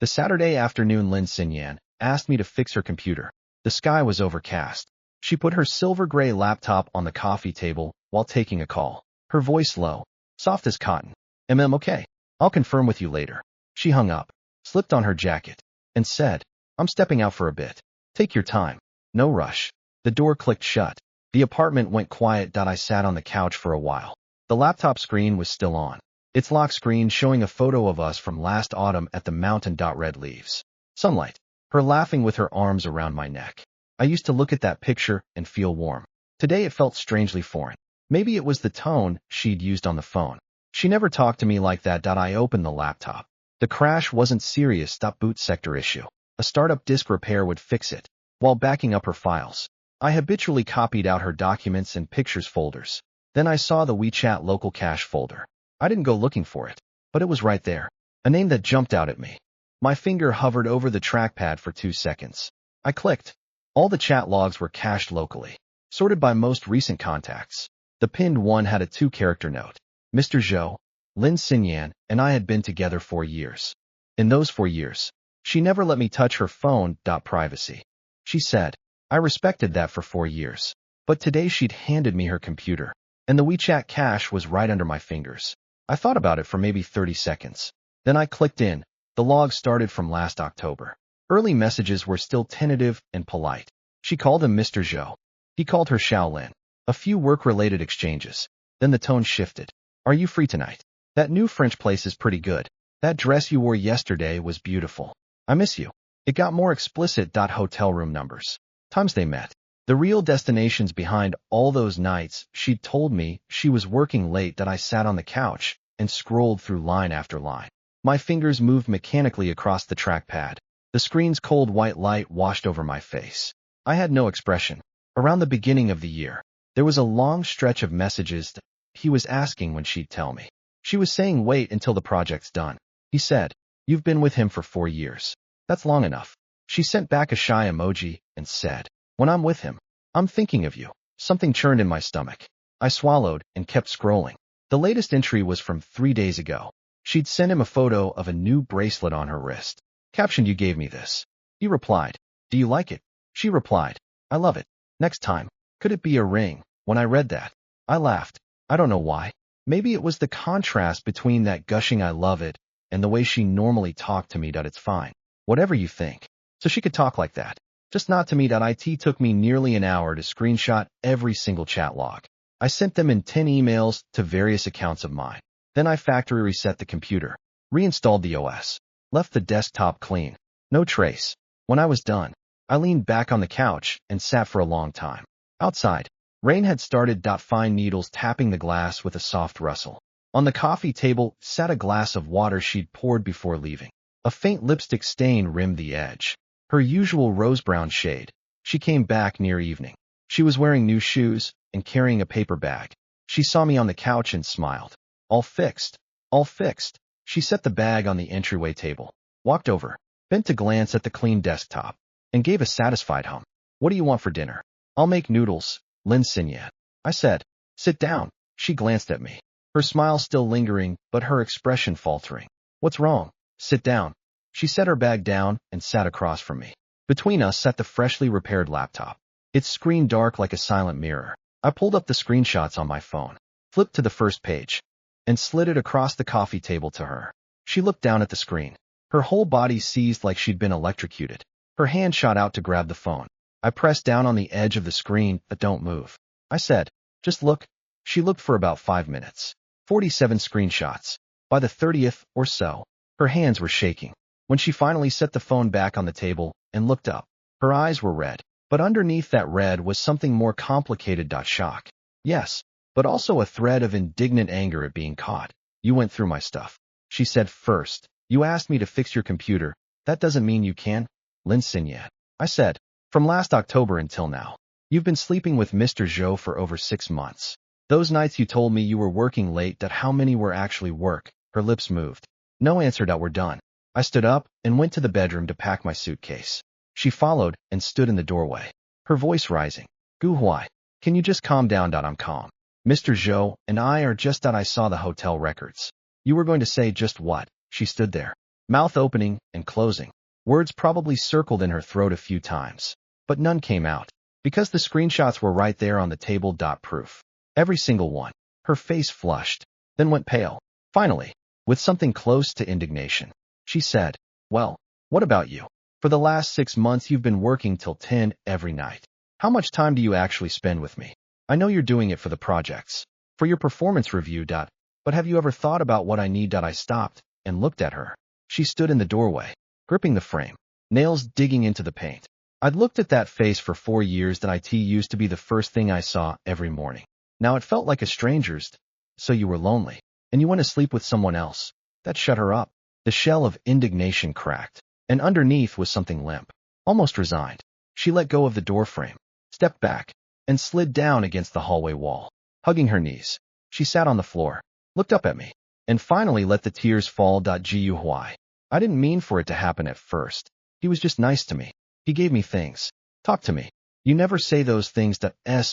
The Saturday afternoon Lin Xinyan asked me to fix her computer. The sky was overcast. She put her silver-gray laptop on the coffee table while taking a call. Her voice low, soft as cotton. Okay. I'll confirm with you later. She hung up, slipped on her jacket, and said, I'm stepping out for a bit. Take your time. No rush. The door clicked shut. The apartment went quiet. I sat on the couch for a while. The laptop screen was still on. Its lock screen showing a photo of us from last autumn at the mountain. Red leaves. Sunlight. Her laughing with her arms around my neck. I used to look at that picture and feel warm. Today it felt strangely foreign. Maybe it was the tone she'd used on the phone. She never talked to me like that. I opened the laptop. The crash wasn't serious. Boot sector issue. A startup disk repair would fix it. While backing up her files, I habitually copied out her documents and pictures folders. Then I saw the WeChat local cache folder. I didn't go looking for it, but it was right there. A name that jumped out at me. My finger hovered over the trackpad for 2 seconds. I clicked. All the chat logs were cached locally, sorted by most recent contacts. The pinned one had a 2-character note. Mr. Zhou, Lin Xinyan, and I had been together 4 years. In those 4 years, she never let me touch her phone. Privacy. She said. I respected that for 4 years. But today she'd handed me her computer, and the WeChat cache was right under my fingers. I thought about it for maybe 30 seconds. Then I clicked in. The log started from last October. Early messages were still tentative and polite. She called him Mr. Zhou. He called her Xiaolin. A few work-related exchanges. Then the tone shifted. Are you free tonight? That new French place is pretty good. That dress you wore yesterday was beautiful. I miss you. It got more explicit. Hotel room numbers. Times they met. The real destinations behind all those nights. She'd told me she was working late. I sat on the couch and scrolled through line after line. My fingers moved mechanically across the trackpad. The screen's cold white light washed over my face. I had no expression. Around the beginning of the year, there was a long stretch of messages he was asking when she'd tell me. She was saying wait until the project's done. He said, you've been with him for 4 years. That's long enough. She sent back a shy emoji and said, when I'm with him, I'm thinking of you. Something churned in my stomach. I swallowed and kept scrolling. The latest entry was from 3 days ago. She'd sent him a photo of a new bracelet on her wrist. Captioned, you gave me this. He replied, do you like it? She replied, I love it. Next time, could it be a ring? When I read that, I laughed. I don't know why. Maybe it was the contrast between that gushing I love it and the way she normally talked to me. It's fine. Whatever you think. So she could talk like that. Just not to me. It took me nearly an hour to screenshot every single chat log. I sent them in 10 emails to various accounts of mine. Then I factory reset the computer, reinstalled the OS, left the desktop clean. No trace. When I was done, I leaned back on the couch and sat for a long time. Outside, rain had started. Fine needles tapping the glass with a soft rustle. On the coffee table sat a glass of water she'd poured before leaving. A faint lipstick stain rimmed the edge. Her usual rose-brown shade. She came back near evening. She was wearing new shoes and carrying a paper bag. She saw me on the couch and smiled. All fixed. All fixed. She set the bag on the entryway table, walked over, bent to glance at the clean desktop, and gave a satisfied hum. What do you want for dinner? I'll make noodles, Lin Xinyan. I said. Sit down. She glanced at me, her smile still lingering, but her expression faltering. What's wrong? Sit down. She set her bag down and sat across from me. Between us sat the freshly repaired laptop, its screen dark like a silent mirror. I pulled up the screenshots on my phone, flipped to the first page, and slid it across the coffee table to her. She looked down at the screen. Her whole body seized like she'd been electrocuted. Her hand shot out to grab the phone. I pressed down on the edge of the screen, but don't move. I said, just look. She looked for about 5 minutes. 47 screenshots. By the 30th or so, her hands were shaking. When she finally set the phone back on the table and looked up, her eyes were red. But underneath that red was something more complicated. Shock. Yes. But also a thread of indignant anger at being caught. You went through my stuff. She said first. You asked me to fix your computer. That doesn't mean you can, Lin Xinyan. I said. From last October until now. You've been sleeping with Mr. Zhou for over 6 months. Those nights you told me you were working late. How many were actually work? Her lips moved. No answer. We're done. I stood up and went to the bedroom to pack my suitcase. She followed and stood in the doorway, her voice rising. Gu Huai, can you just calm down? I'm calm. Mr. Zhou and I are just. I saw the hotel records. You were going to say just what? She stood there. mouth opening and closing. Words probably circled in her throat a few times, but none came out, because the screenshots were right there on the table. Proof. Every single one. Her face flushed, then went pale. Finally, with something close to indignation, she said, "Well, what about you? For the last 6 months you've been working till 10 every night. How much time do you actually spend with me? I know you're doing it for the projects, for your performance review. But have you ever thought about what I need?" I stopped and looked at her. She stood in the doorway, gripping the frame, nails digging into the paint. I'd looked at that face for 4 years. It used to be the first thing I saw every morning. Now it felt like a stranger's. "So you were lonely, and you went to sleep with someone else." That shut her up. The shell of indignation cracked, and underneath was something limp, almost resigned. She let go of the doorframe, stepped back, and slid down against the hallway wall. Hugging her knees, she sat on the floor, looked up at me, and finally let the tears fall. Why? I didn't mean for it to happen at first. He was just nice to me. He gave me things. Talked to me. You never say those things.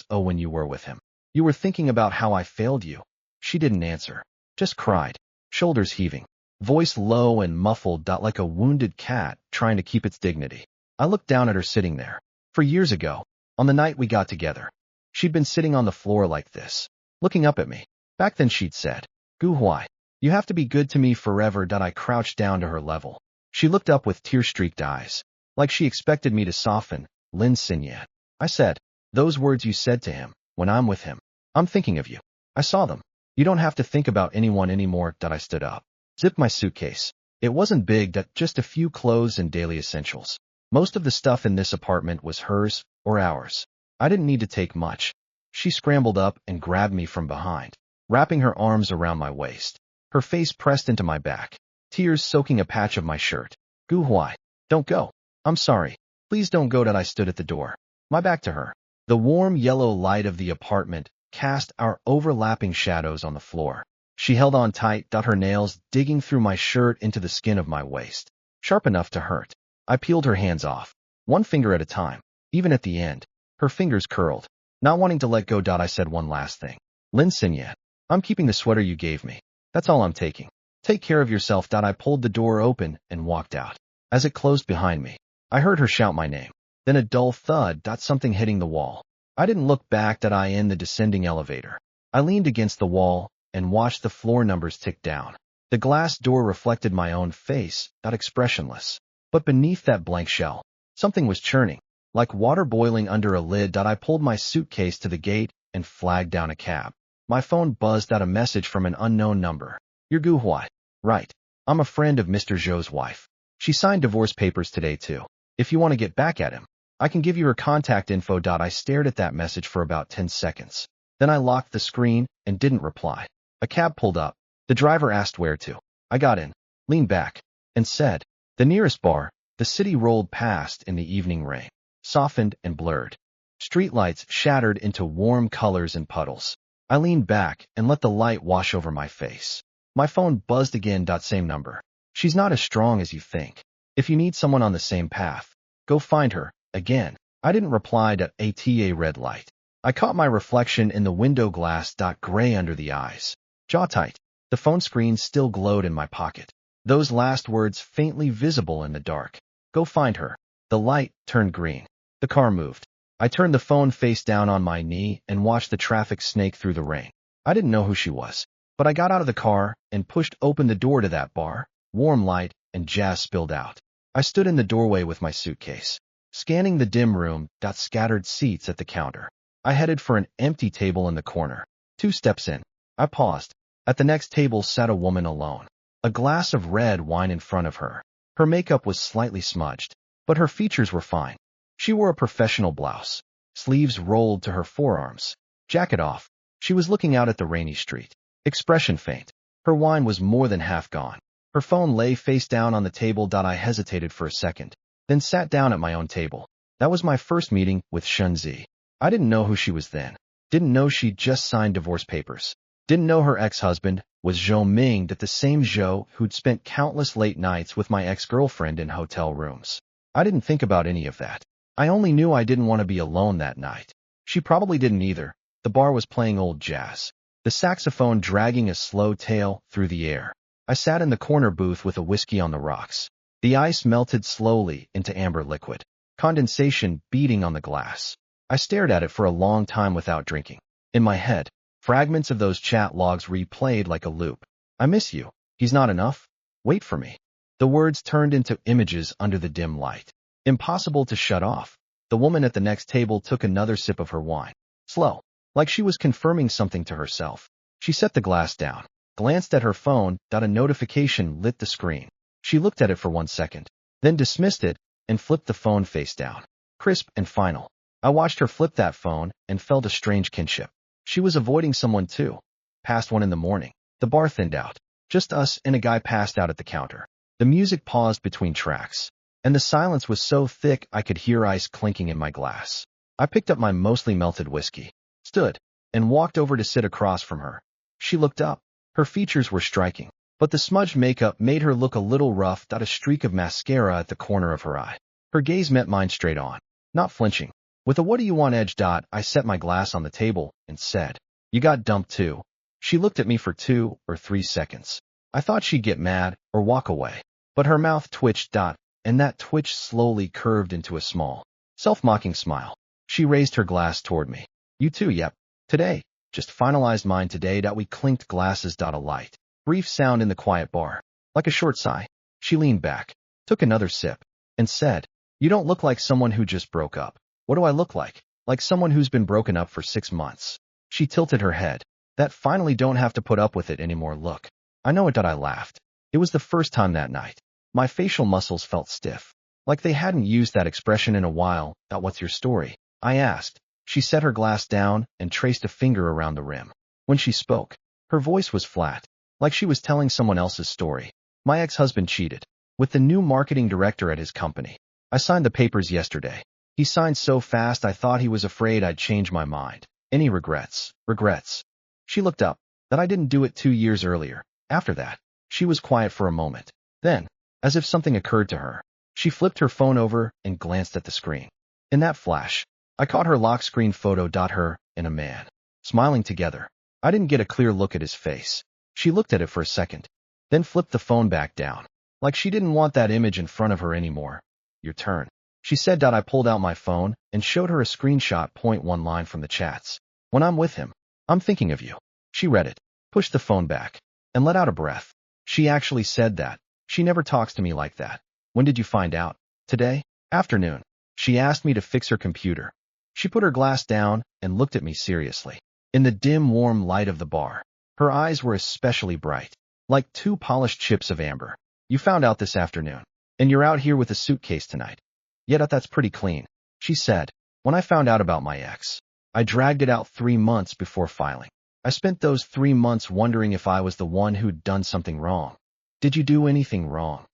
When you were with him. You were thinking about how I failed you. She didn't answer, just cried, shoulders heaving, voice low and muffled. Like a wounded cat trying to keep its dignity. I looked down at her sitting there. For years ago, on the night we got together, she'd been sitting on the floor like this, looking up at me. Back then she'd said, "Gu Huai, you have to be good to me forever." I crouched down to her level. She looked up with tear-streaked eyes, like she expected me to soften. "Lin Xinyan," I said, "those words you said to him, when I'm with him, I'm thinking of you. I saw them. You don't have to think about anyone anymore." I stood up, zipped my suitcase. It wasn't big, just a few clothes and daily essentials. Most of the stuff in this apartment was hers or ours. I didn't need to take much. She scrambled up and grabbed me from behind, wrapping her arms around my waist. Her face pressed into my back, tears soaking a patch of my shirt. "Gu Huai, don't go. I'm sorry. Please don't go." I stood at the door, my back to her. The warm yellow light of the apartment cast our overlapping shadows on the floor. She held on tight, her nails digging through my shirt into the skin of my waist, sharp enough to hurt. I peeled her hands off, one finger at a time. Even at the end, her fingers curled, not wanting to let go. I said one last thing. "Lin Xinyan, I'm keeping the sweater you gave me. That's all I'm taking. Take care of yourself." I pulled the door open and walked out. As it closed behind me, I heard her shout my name. Then a dull thud. Something hitting the wall. I didn't look back. In the descending elevator, I leaned against the wall and watched the floor numbers tick down. The glass door reflected my own face, expressionless. But beneath that blank shell, something was churning, like water boiling under a lid. I pulled my suitcase to the gate and flagged down a cab. My phone buzzed out a message from an unknown number. "You're Gu Huai, right? I'm a friend of Mr. Zhou's wife. She signed divorce papers today too. If you want to get back at him, I can give you her contact info." I stared at that message for about 10 seconds. Then I locked the screen and didn't reply. A cab pulled up. The driver asked where to. I got in, leaned back, and said, "The nearest bar." The city rolled past in the evening rain, softened and blurred. Streetlights shattered into warm colors and puddles. I leaned back and let the light wash over my face. My phone buzzed again. Same number. "She's not as strong as you think. If you need someone on the same path, go find her." Again, I didn't reply. A red light. I caught my reflection in the window glass. Gray under the eyes. Jaw tight. The phone screen still glowed in my pocket. Those last words faintly visible in the dark. "Go find her." The light turned green. The car moved. I turned the phone face down on my knee and watched the traffic snake through the rain. I didn't know who she was, but I got out of the car and pushed open the door to that bar. Warm light and jazz spilled out. I stood in the doorway with my suitcase, scanning the dim room. Scattered seats at the counter. I headed for an empty table in the corner. 2 steps in, I paused. At the next table sat a woman alone. A glass of red wine in front of her. Her makeup was slightly smudged, but her features were fine. She wore a professional blouse, sleeves rolled to her forearms, jacket off. She was looking out at the rainy street, expression faint. Her wine was more than half gone. Her phone lay face down on the table. I hesitated for a second, then sat down at my own table. That was my first meeting with Shunzi. I didn't know who she was then. Didn't know she'd just signed divorce papers. Didn't know her ex-husband was Zhou Ming, the same Zhou who'd spent countless late nights with my ex-girlfriend in hotel rooms. I didn't think about any of that. I only knew I didn't want to be alone that night. She probably didn't either. The bar was playing old jazz, the saxophone dragging a slow tale through the air. I sat in the corner booth with a whiskey on the rocks. The ice melted slowly into amber liquid, condensation beating on the glass. I stared at it for a long time without drinking. In my head, fragments of those chat logs replayed like a loop. I miss you. He's not enough. Wait for me. The words turned into images under the dim light. Impossible to shut off. The woman at the next table took another sip of her wine. Slow, like she was confirming something to herself. She set the glass down, glanced at her phone. A notification lit the screen. She looked at it for 1 second, then dismissed it and flipped the phone face down. Crisp and final. I watched her flip that phone and felt a strange kinship. She was avoiding someone too. Past 1 in the morning. The bar thinned out. Just us and a guy passed out at the counter. The music paused between tracks, and the silence was so thick I could hear ice clinking in my glass. I picked up my mostly melted whiskey, stood, and walked over to sit across from her. She looked up. Her features were striking, but the smudged makeup made her look a little rough. A streak of mascara at the corner of her eye. Her gaze met mine straight on, not flinching. With a "what do you want" edge. I set my glass on the table and said, "You got dumped too." She looked at me for 2 or 3 seconds. I thought she'd get mad or walk away, but her mouth twitched. And that twitch slowly curved into a small, self-mocking smile. She raised her glass toward me. "You too, yep. Today. Just finalized mine today." We clinked glasses. A light, brief sound in the quiet bar. Like a short sigh. She leaned back, took another sip, and said, "You don't look like someone who just broke up." "What do I look like?" "Like someone who's been broken up for 6 months." She tilted her head. "That finally don't have to put up with it anymore look." I know it. I laughed. It was the first time that night. My facial muscles felt stiff, like they hadn't used that expression in a while. "What's your story?" I asked. She set her glass down and traced a finger around the rim. When she spoke, her voice was flat, like she was telling someone else's story. "My ex-husband cheated with the new marketing director at his company. I signed the papers yesterday. He signed so fast I thought he was afraid I'd change my mind. Any regrets?" "Regrets?" She looked up. "That I didn't do it 2 years earlier." After that, she was quiet for a moment. Then, as if something occurred to her, she flipped her phone over and glanced at the screen. In that flash, I caught her lock screen photo. Her and a man, smiling together. I didn't get a clear look at his face. She looked at it for a second, then flipped the phone back down, like she didn't want that image in front of her anymore. "Your turn," she said. I pulled out my phone and showed her a screenshot. "1 line from the chats. When I'm with him, I'm thinking of you." She read it, pushed the phone back, and let out a breath. She actually said that. She never talks to me like that. "When did you find out?" "Today afternoon." She asked me to fix her computer. She put her glass down and looked at me seriously. In the dim, warm light of the bar, her eyes were especially bright, like 2 polished chips of amber. "You found out this afternoon, and you're out here with a suitcase tonight." "Yeah, that's pretty clean," she said. "When I found out about my ex, I dragged it out 3 months before filing. I spent those 3 months wondering if I was the one who'd done something wrong." "Did you do anything wrong?"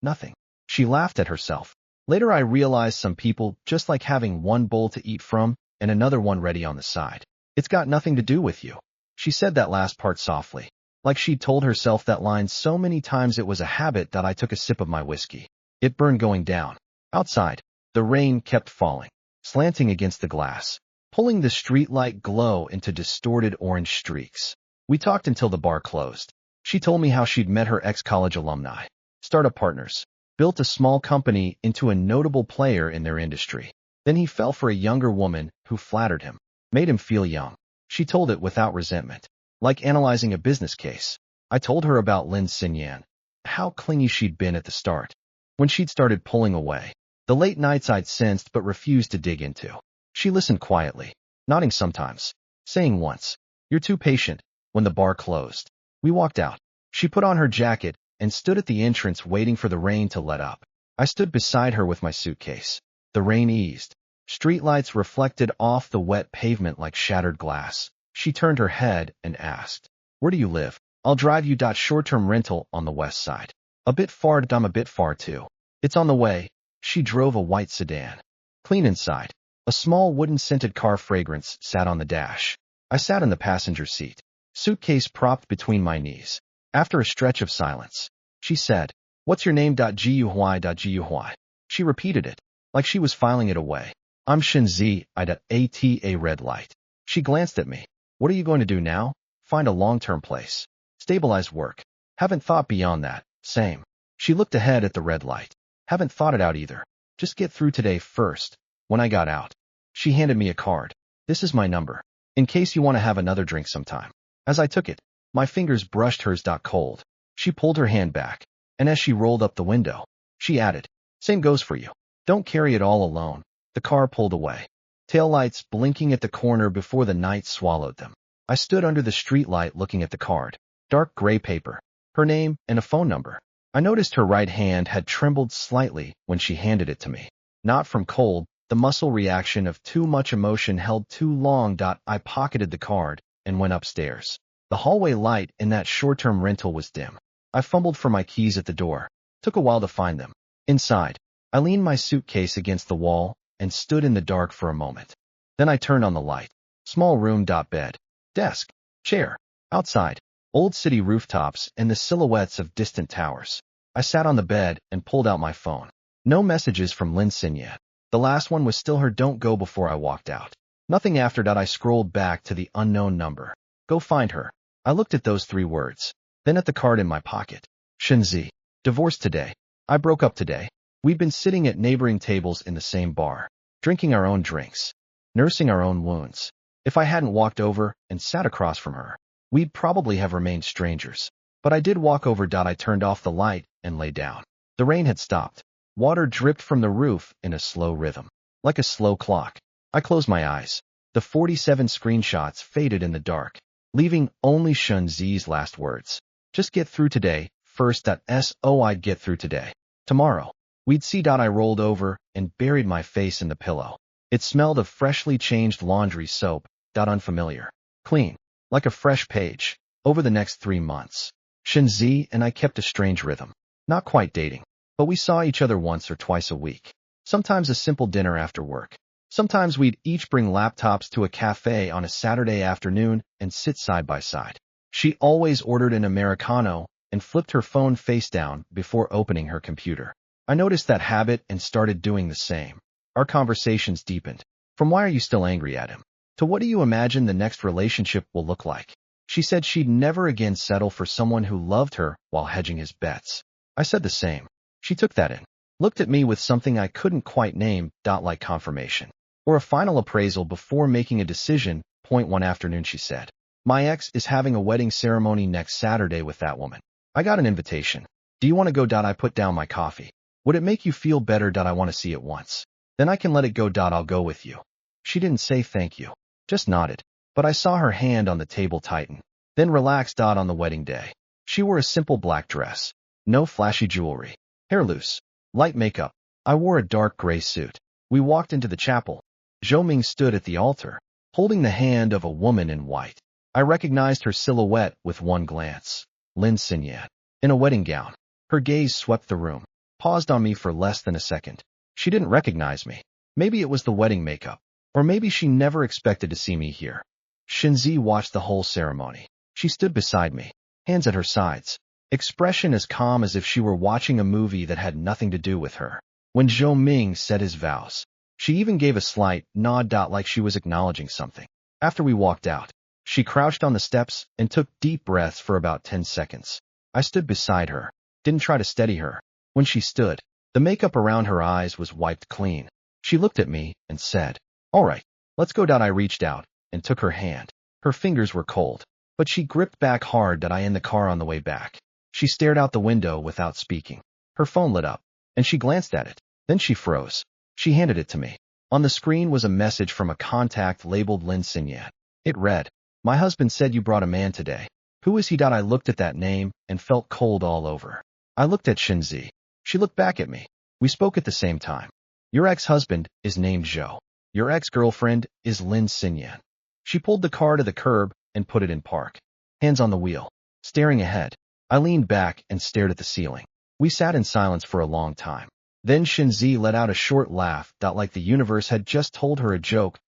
"Nothing." She laughed at herself. "Later I realized some people just like having one bowl to eat from and another one ready on the side. It's got nothing to do with you." She said that last part softly, like she'd told herself that line so many times it was a habit. I took a sip of my whiskey. It burned going down. Outside, the rain kept falling, slanting against the glass, pulling the streetlight glow into distorted orange streaks. We talked until the bar closed. She told me how she'd met her ex-college alumni, startup partners, built a small company into a notable player in their industry. Then he fell for a younger woman who flattered him, made him feel young. She told it without resentment, like analyzing a business case. I told her about Lynn Sinyan, how clingy she'd been at the start, when she'd started pulling away, the late nights I'd sensed but refused to dig into. She listened quietly, nodding sometimes, saying once, "You're too patient." When the bar closed, we walked out. She put on her jacket and stood at the entrance waiting for the rain to let up. I stood beside her with my suitcase. The rain eased. Streetlights reflected off the wet pavement like shattered glass. She turned her head and asked, "Where do you live?" "I'll drive you." Short-term rental on the west side. "A bit far." "I'm a bit far too." "It's on the way." She drove a white sedan. Clean inside. A small wooden scented car fragrance sat on the dash. I sat in the passenger seat, suitcase propped between my knees. After a stretch of silence, she said, "What's your name?" Guhuai. She repeated it, like she was filing it away. "I'm Shinzi." A red light. She glanced at me. "What are you going to do now?" "Find a long-term place. Stabilized work." Haven't thought beyond that. Same. She looked ahead at the red light. Haven't thought it out either. Just get through today first. When I got out, she handed me a card. This is my number, in case you want to have another drink sometime. As I took it, my fingers brushed hers. Cold. She pulled her hand back, and as she rolled up the window, she added, same goes for you. Don't carry it all alone. The car pulled away, taillights blinking at the corner before the night swallowed them. I stood under the streetlight looking at the card. Dark gray paper, her name and a phone number. I noticed her right hand had trembled slightly when she handed it to me. Not from cold, the muscle reaction of too much emotion held too long. I pocketed the card and went upstairs. The hallway light in that short-term rental was dim. I fumbled for my keys at the door. Took a while to find them. Inside, I leaned my suitcase against the wall and stood in the dark for a moment. Then I turned on the light. Small room. Bed, desk, chair. Outside, old city rooftops and the silhouettes of distant towers. I sat on the bed and pulled out my phone. No messages from Lin Xin yet. The last one was still her don't go before I walked out. Nothing after that. I scrolled back to the unknown number. Go find her. I looked at those 3 words, then at the card in my pocket. Shenzi. Divorced today. I broke up today. We'd been sitting at neighboring tables in the same bar, drinking our own drinks, nursing our own wounds. If I hadn't walked over and sat across from her, we'd probably have remained strangers. But I did walk over. I turned off the light and lay down. The rain had stopped. Water dripped from the roof in a slow rhythm, like a slow clock. I closed my eyes. The 47 screenshots faded in the dark, leaving only Shenzi's last words. Just get through today, first. I'd get through today. Tomorrow, we'd see. I rolled over and buried my face in the pillow. It smelled of freshly changed laundry soap. Unfamiliar. Clean. Like a fresh page. Over the next 3 months, Shenzi and I kept a strange rhythm. Not quite dating, but we saw each other once or twice a week. Sometimes a simple dinner after work. Sometimes we'd each bring laptops to a cafe on a Saturday afternoon and sit side by side. She always ordered an Americano and flipped her phone face down before opening her computer. I noticed that habit and started doing the same. Our conversations deepened. From why are you still angry at him, to what do you imagine the next relationship will look like? She said she'd never again settle for someone who loved her while hedging his bets. I said the same. She took that in, looked at me with something I couldn't quite name. Like confirmation or a final appraisal before making a decision. One afternoon she said, my ex is having a wedding ceremony next Saturday with that woman. I got an invitation. Do you want to go? I put down my coffee. Would it make you feel better? I want to see it once. Then I can let it go. I'll go with you. She didn't say thank you, just nodded, but I saw her hand on the table tighten, then relaxed. On the wedding day, she wore a simple black dress, no flashy jewelry, hair loose, light makeup. I wore a dark gray suit. We walked into the chapel. Zhou Ming stood at the altar, holding the hand of a woman in white. I recognized her silhouette with one glance. Lin Xinyan, in a wedding gown. Her gaze swept the room, paused on me for less than a second. She didn't recognize me. Maybe it was the wedding makeup, or maybe she never expected to see me here. Shenzi watched the whole ceremony. She stood beside me, hands at her sides, expression as calm as if she were watching a movie that had nothing to do with her. When Zhou Ming said his vows, she even gave a slight nod. Like she was acknowledging something. After we walked out, she crouched on the steps and took deep breaths for about 10 seconds. I stood beside her, didn't try to steady her. When she stood, the makeup around her eyes was wiped clean. She looked at me and said, all right, let's go. I reached out and took her hand. Her fingers were cold, but she gripped back hard. I in the car on the way back. She stared out the window without speaking. Her phone lit up, and she glanced at it. Then she froze. She handed it to me. On the screen was a message from a contact labeled Lin Xinyan. It read, my husband said you brought a man today. Who is he? I looked at that name and felt cold all over. I looked at Shenzi. She looked back at me. We spoke at the same time. Your ex-husband is named Zhou. Your ex-girlfriend is Lin Xinyan. She pulled the car to the curb and put it in park. Hands on the wheel, staring ahead. I leaned back and stared at the ceiling. We sat in silence for a long time. Then Shenzi let out a short laugh. Like the universe had just told her a joke.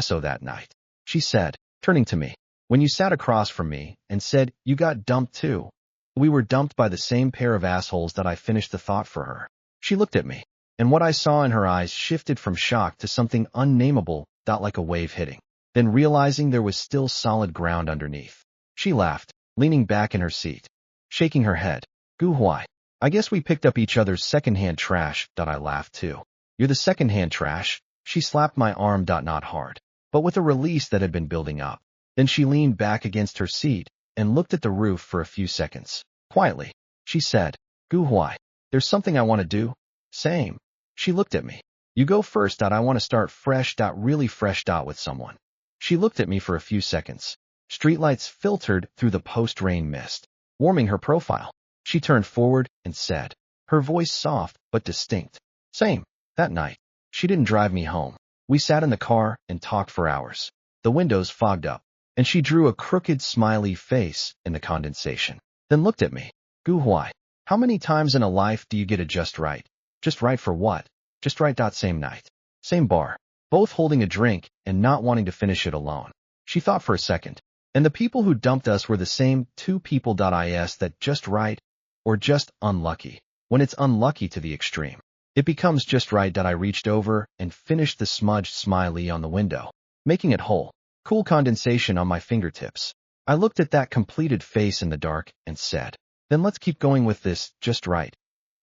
So that night, she said, turning to me, when you sat across from me and said you got dumped too. We were dumped by the same pair of assholes. I finished the thought for her. She looked at me, and what I saw in her eyes shifted from shock to something unnameable. Like a wave hitting, then realizing there was still solid ground underneath. She laughed, leaning back in her seat. shaking her head. Gu Huai. I guess we picked up each other's secondhand trash. I laughed too. You're the secondhand trash? She slapped my arm. Not hard, but with a release that had been building up. Then she leaned back against her seat and looked at the roof for a few seconds. Quietly, she said, Gu Huai, there's something I want to do. Same. She looked at me. You go first. I want to start fresh. Really fresh. With someone. She looked at me for a few seconds. Streetlights filtered through the post-rain mist, warming her profile. She turned forward and said, her voice soft but distinct. Same. That night, she didn't drive me home. We sat in the car and talked for hours. The windows fogged up, and she drew a crooked smiley face in the condensation. Then looked at me. Gu Huai, how many times in a life do you get it just right? Just right for what? Just right. Same night. Same bar. Both holding a drink and not wanting to finish it alone. She thought for a second. And the people who dumped us were the same two people. Is that just right or just unlucky? When it's unlucky to the extreme, it becomes just right. I reached over and finished the smudged smiley on the window, making it whole. Cool condensation on my fingertips. I looked at that completed face in the dark and said, then let's keep going with this, just right.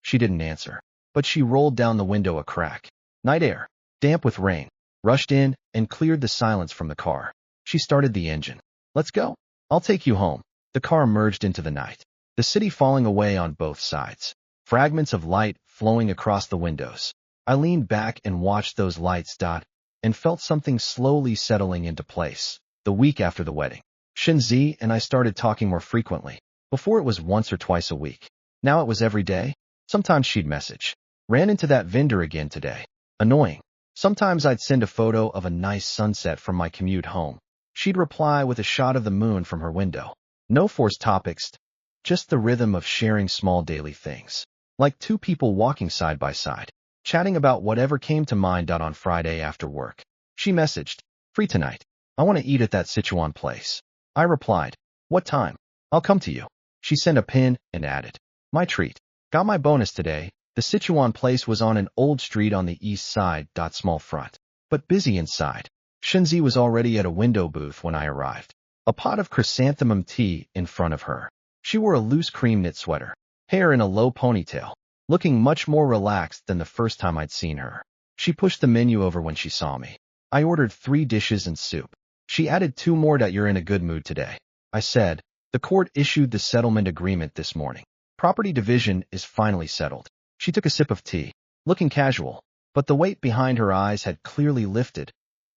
She didn't answer, but she rolled down the window a crack. Night air, damp with rain, rushed in and cleared the silence from the car. She started the engine. Let's go. I'll take you home. The car merged into the night, the city falling away on both sides, fragments of light flowing across the windows. I leaned back and watched those lights and felt something slowly settling into place. The week after the wedding, Shenzi and I started talking more frequently. Before it was once or twice a week. Now it was every day. Sometimes she'd message. Ran into that vendor again today. Annoying. Sometimes I'd send a photo of a nice sunset from my commute home. She'd reply with a shot of the moon from her window. No forced topics, just the rhythm of sharing small daily things. Like two people walking side by side, chatting about whatever came to mind. On Friday after work, she messaged, free tonight. I want to eat at that Sichuan place. I replied, what time? I'll come to you. She sent a pin and added, my treat. Got my bonus today. The Sichuan place was on an old street on the east side. Small front, but busy inside. Shenzi was already at a window booth when I arrived. A pot of chrysanthemum tea in front of her. She wore a loose cream knit sweater, hair in a low ponytail, looking much more relaxed than the first time I'd seen her. She pushed the menu over when she saw me. I ordered 3 dishes and soup. She added 2 more. You're in a good mood today. I said, the court issued the settlement agreement this morning. Property division is finally settled. She took a sip of tea, looking casual, but the weight behind her eyes had clearly lifted.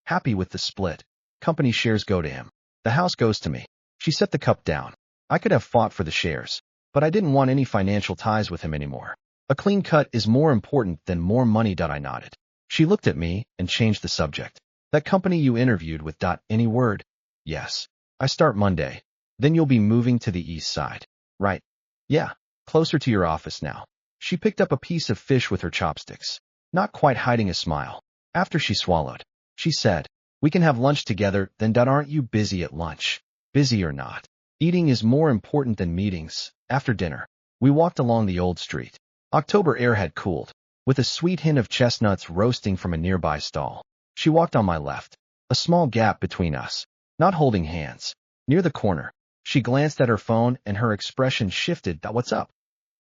Happy with the split. Company shares go to him. The house goes to me. She set the cup down. I could have fought for the shares, but I didn't want any financial ties with him anymore. A clean cut is more important than more money. I nodded. She looked at me and changed the subject. That company you interviewed with. Any word? Yes. I start Monday. Then you'll be moving to the east side. Right. Yeah. Closer to your office now. She picked up a piece of fish with her chopsticks, not quite hiding a smile. After she swallowed, she said, we can have lunch together. Then. Aren't you busy at lunch? Busy or not, eating is more important than meetings. After dinner, we walked along the old street. October air had cooled, with a sweet hint of chestnuts roasting from a nearby stall. She walked on my left, a small gap between us, not holding hands. Near the corner, she glanced at her phone and her expression shifted. What's up?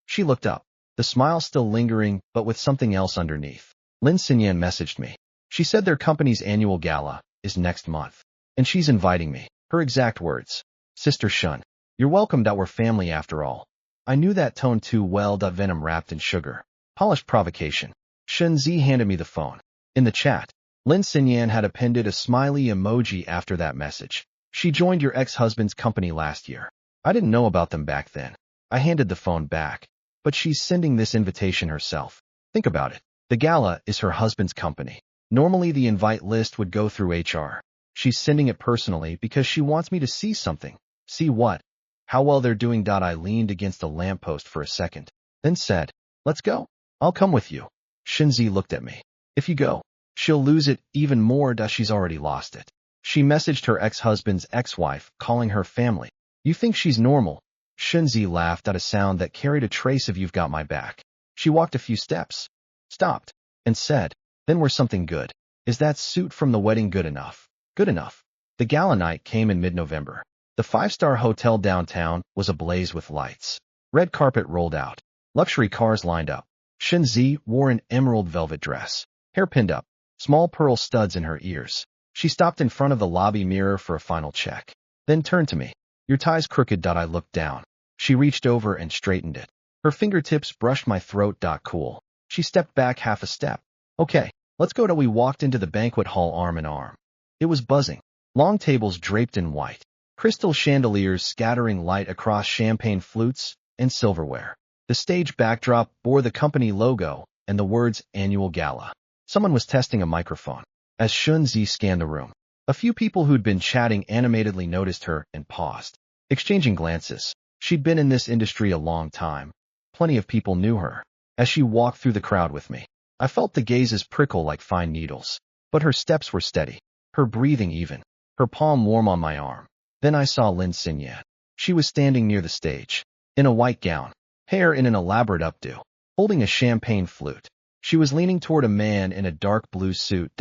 She looked up, the smile still lingering, but with something else underneath. Lin Xinyan messaged me. She said their company's annual gala is next month, and she's inviting me. Her exact words, Sister Shun, you're welcome. We're family after all. I knew that tone too well. Venom wrapped in sugar. Polished provocation. Shun Zi handed me the phone. In the chat, Lin Xinyan had appended a smiley emoji after that message. She joined your ex-husband's company last year. I didn't know about them back then. I handed the phone back. But she's sending this invitation herself. Think about it. The gala is her husband's company. Normally the invite list would go through HR. She's sending it personally because she wants me to see something. See what? How well they're doing. I leaned against a lamppost for a second, then said, let's go. I'll come with you. Shenzi looked at me. If you go, she'll lose it even more. She's already lost it. She messaged her ex-husband's ex-wife, calling her family. You think she's normal? Shenzi laughed at a sound that carried a trace of you've got my back. She walked a few steps, stopped, and said, then we're something good. Is that suit from the wedding good enough? Good enough. The gala night came in mid-November. The 5-star hotel downtown was ablaze with lights. Red carpet rolled out. Luxury cars lined up. Shenzi wore an emerald velvet dress, hair pinned up, small pearl studs in her ears. She stopped in front of the lobby mirror for a final check, then turned to me. Your tie's crooked. I looked down. She reached over and straightened it. Her fingertips brushed my throat. Cool. She stepped back half a step. Okay, let's go. We walked into the banquet hall arm in arm. It was buzzing. Long tables draped in white, crystal chandeliers scattering light across champagne flutes and silverware. The stage backdrop bore the company logo and the words Annual Gala. Someone was testing a microphone. As Shunzi scanned the room, a few people who'd been chatting animatedly noticed her and paused, exchanging glances. She'd been in this industry a long time. Plenty of people knew her. As she walked through the crowd with me, I felt the gazes prickle like fine needles. But her steps were steady, her breathing even, her palm warm on my arm. Then I saw Lin Xinyan. She was standing near the stage, in a white gown, hair in an elaborate updo, holding a champagne flute. She was leaning toward a man in a dark blue suit.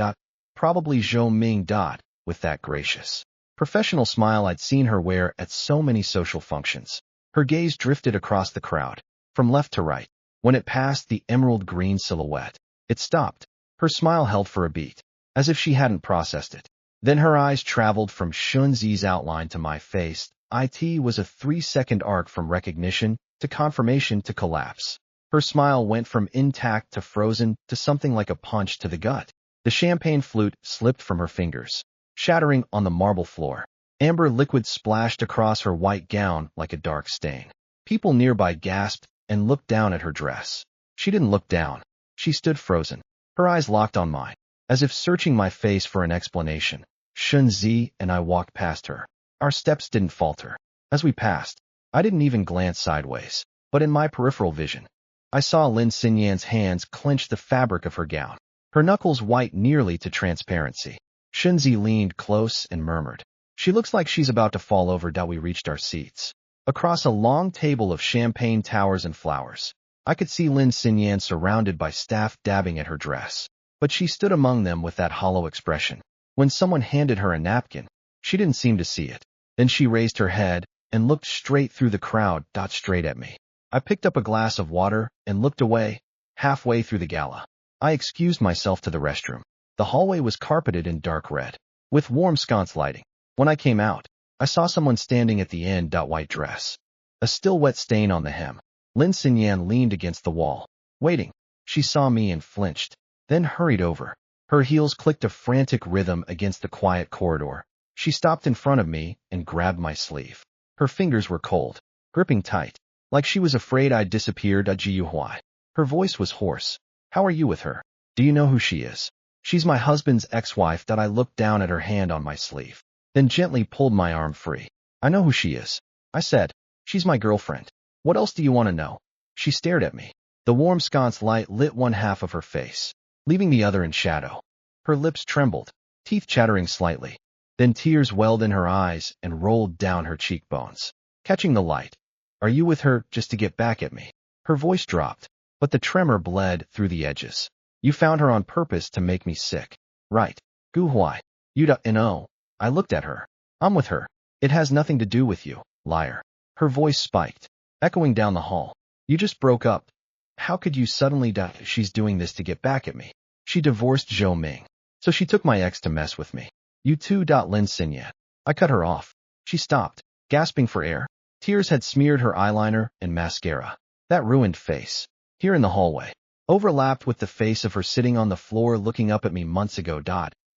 Probably Zhou Ming. With that gracious, professional smile I'd seen her wear at so many social functions. Her gaze drifted across the crowd, from left to right. When it passed the emerald green silhouette, it stopped. Her smile held for a beat, as if she hadn't processed it. Then her eyes traveled from Shunzi's outline to my face. It was a 3-second arc from recognition to confirmation to collapse. Her smile went from intact to frozen to something like a punch to the gut. The champagne flute slipped from her fingers, shattering on the marble floor. Amber liquid splashed across her white gown like a dark stain. People nearby gasped and looked down at her dress. She didn't look down. She stood frozen, her eyes locked on mine, as if searching my face for an explanation. Shunzi and I walked past her. Our steps didn't falter. As we passed, I didn't even glance sideways, but in my peripheral vision, I saw Lin Xinyan's hands clench the fabric of her gown, her knuckles white nearly to transparency. Shunzi leaned close and murmured, "She looks like she's about to fall over." We reached our seats. Across a long table of champagne towers and flowers, I could see Lin Xinyan surrounded by staff dabbing at her dress. But she stood among them with that hollow expression. When someone handed her a napkin, she didn't seem to see it. Then she raised her head and looked straight through the crowd. Straight at me. I picked up a glass of water and looked away. Halfway through the gala, I excused myself to the restroom. The hallway was carpeted in dark red, with warm sconce lighting. When I came out, I saw someone standing at the end. White dress, a still wet stain on the hem. Lin Xinyan leaned against the wall, waiting. She saw me and flinched, then hurried over. Her heels clicked a frantic rhythm against the quiet corridor. She stopped in front of me and grabbed my sleeve. Her fingers were cold, gripping tight, like she was afraid I'd disappeared. Jiuhuai. Her voice was hoarse. "How are you with her? Do you know who she is?" "She's my husband's ex-wife." I looked down at her hand on my sleeve, then gently pulled my arm free. "I know who she is," I said. "She's my girlfriend. What else do you want to know?" She stared at me. The warm sconce light lit one half of her face, leaving the other in shadow. Her lips trembled, teeth chattering slightly. Then tears welled in her eyes and rolled down her cheekbones, catching the light. "Are you with her just to get back at me?" Her voice dropped, but the tremor bled through the edges. "You found her on purpose to make me sick, right?" "Guhuai. You know." I looked at her. "I'm with her. It has nothing to do with you, liar." Her voice spiked, echoing down the hall. "You just broke up. How could you suddenly She's doing this to get back at me. She divorced Zhou Ming, so she took my ex to mess with me. You too. Lin Xinyan." I cut her off. She stopped, gasping for air. Tears had smeared her eyeliner and mascara. That ruined face, here in the hallway, overlapped with the face of her sitting on the floor looking up at me months ago.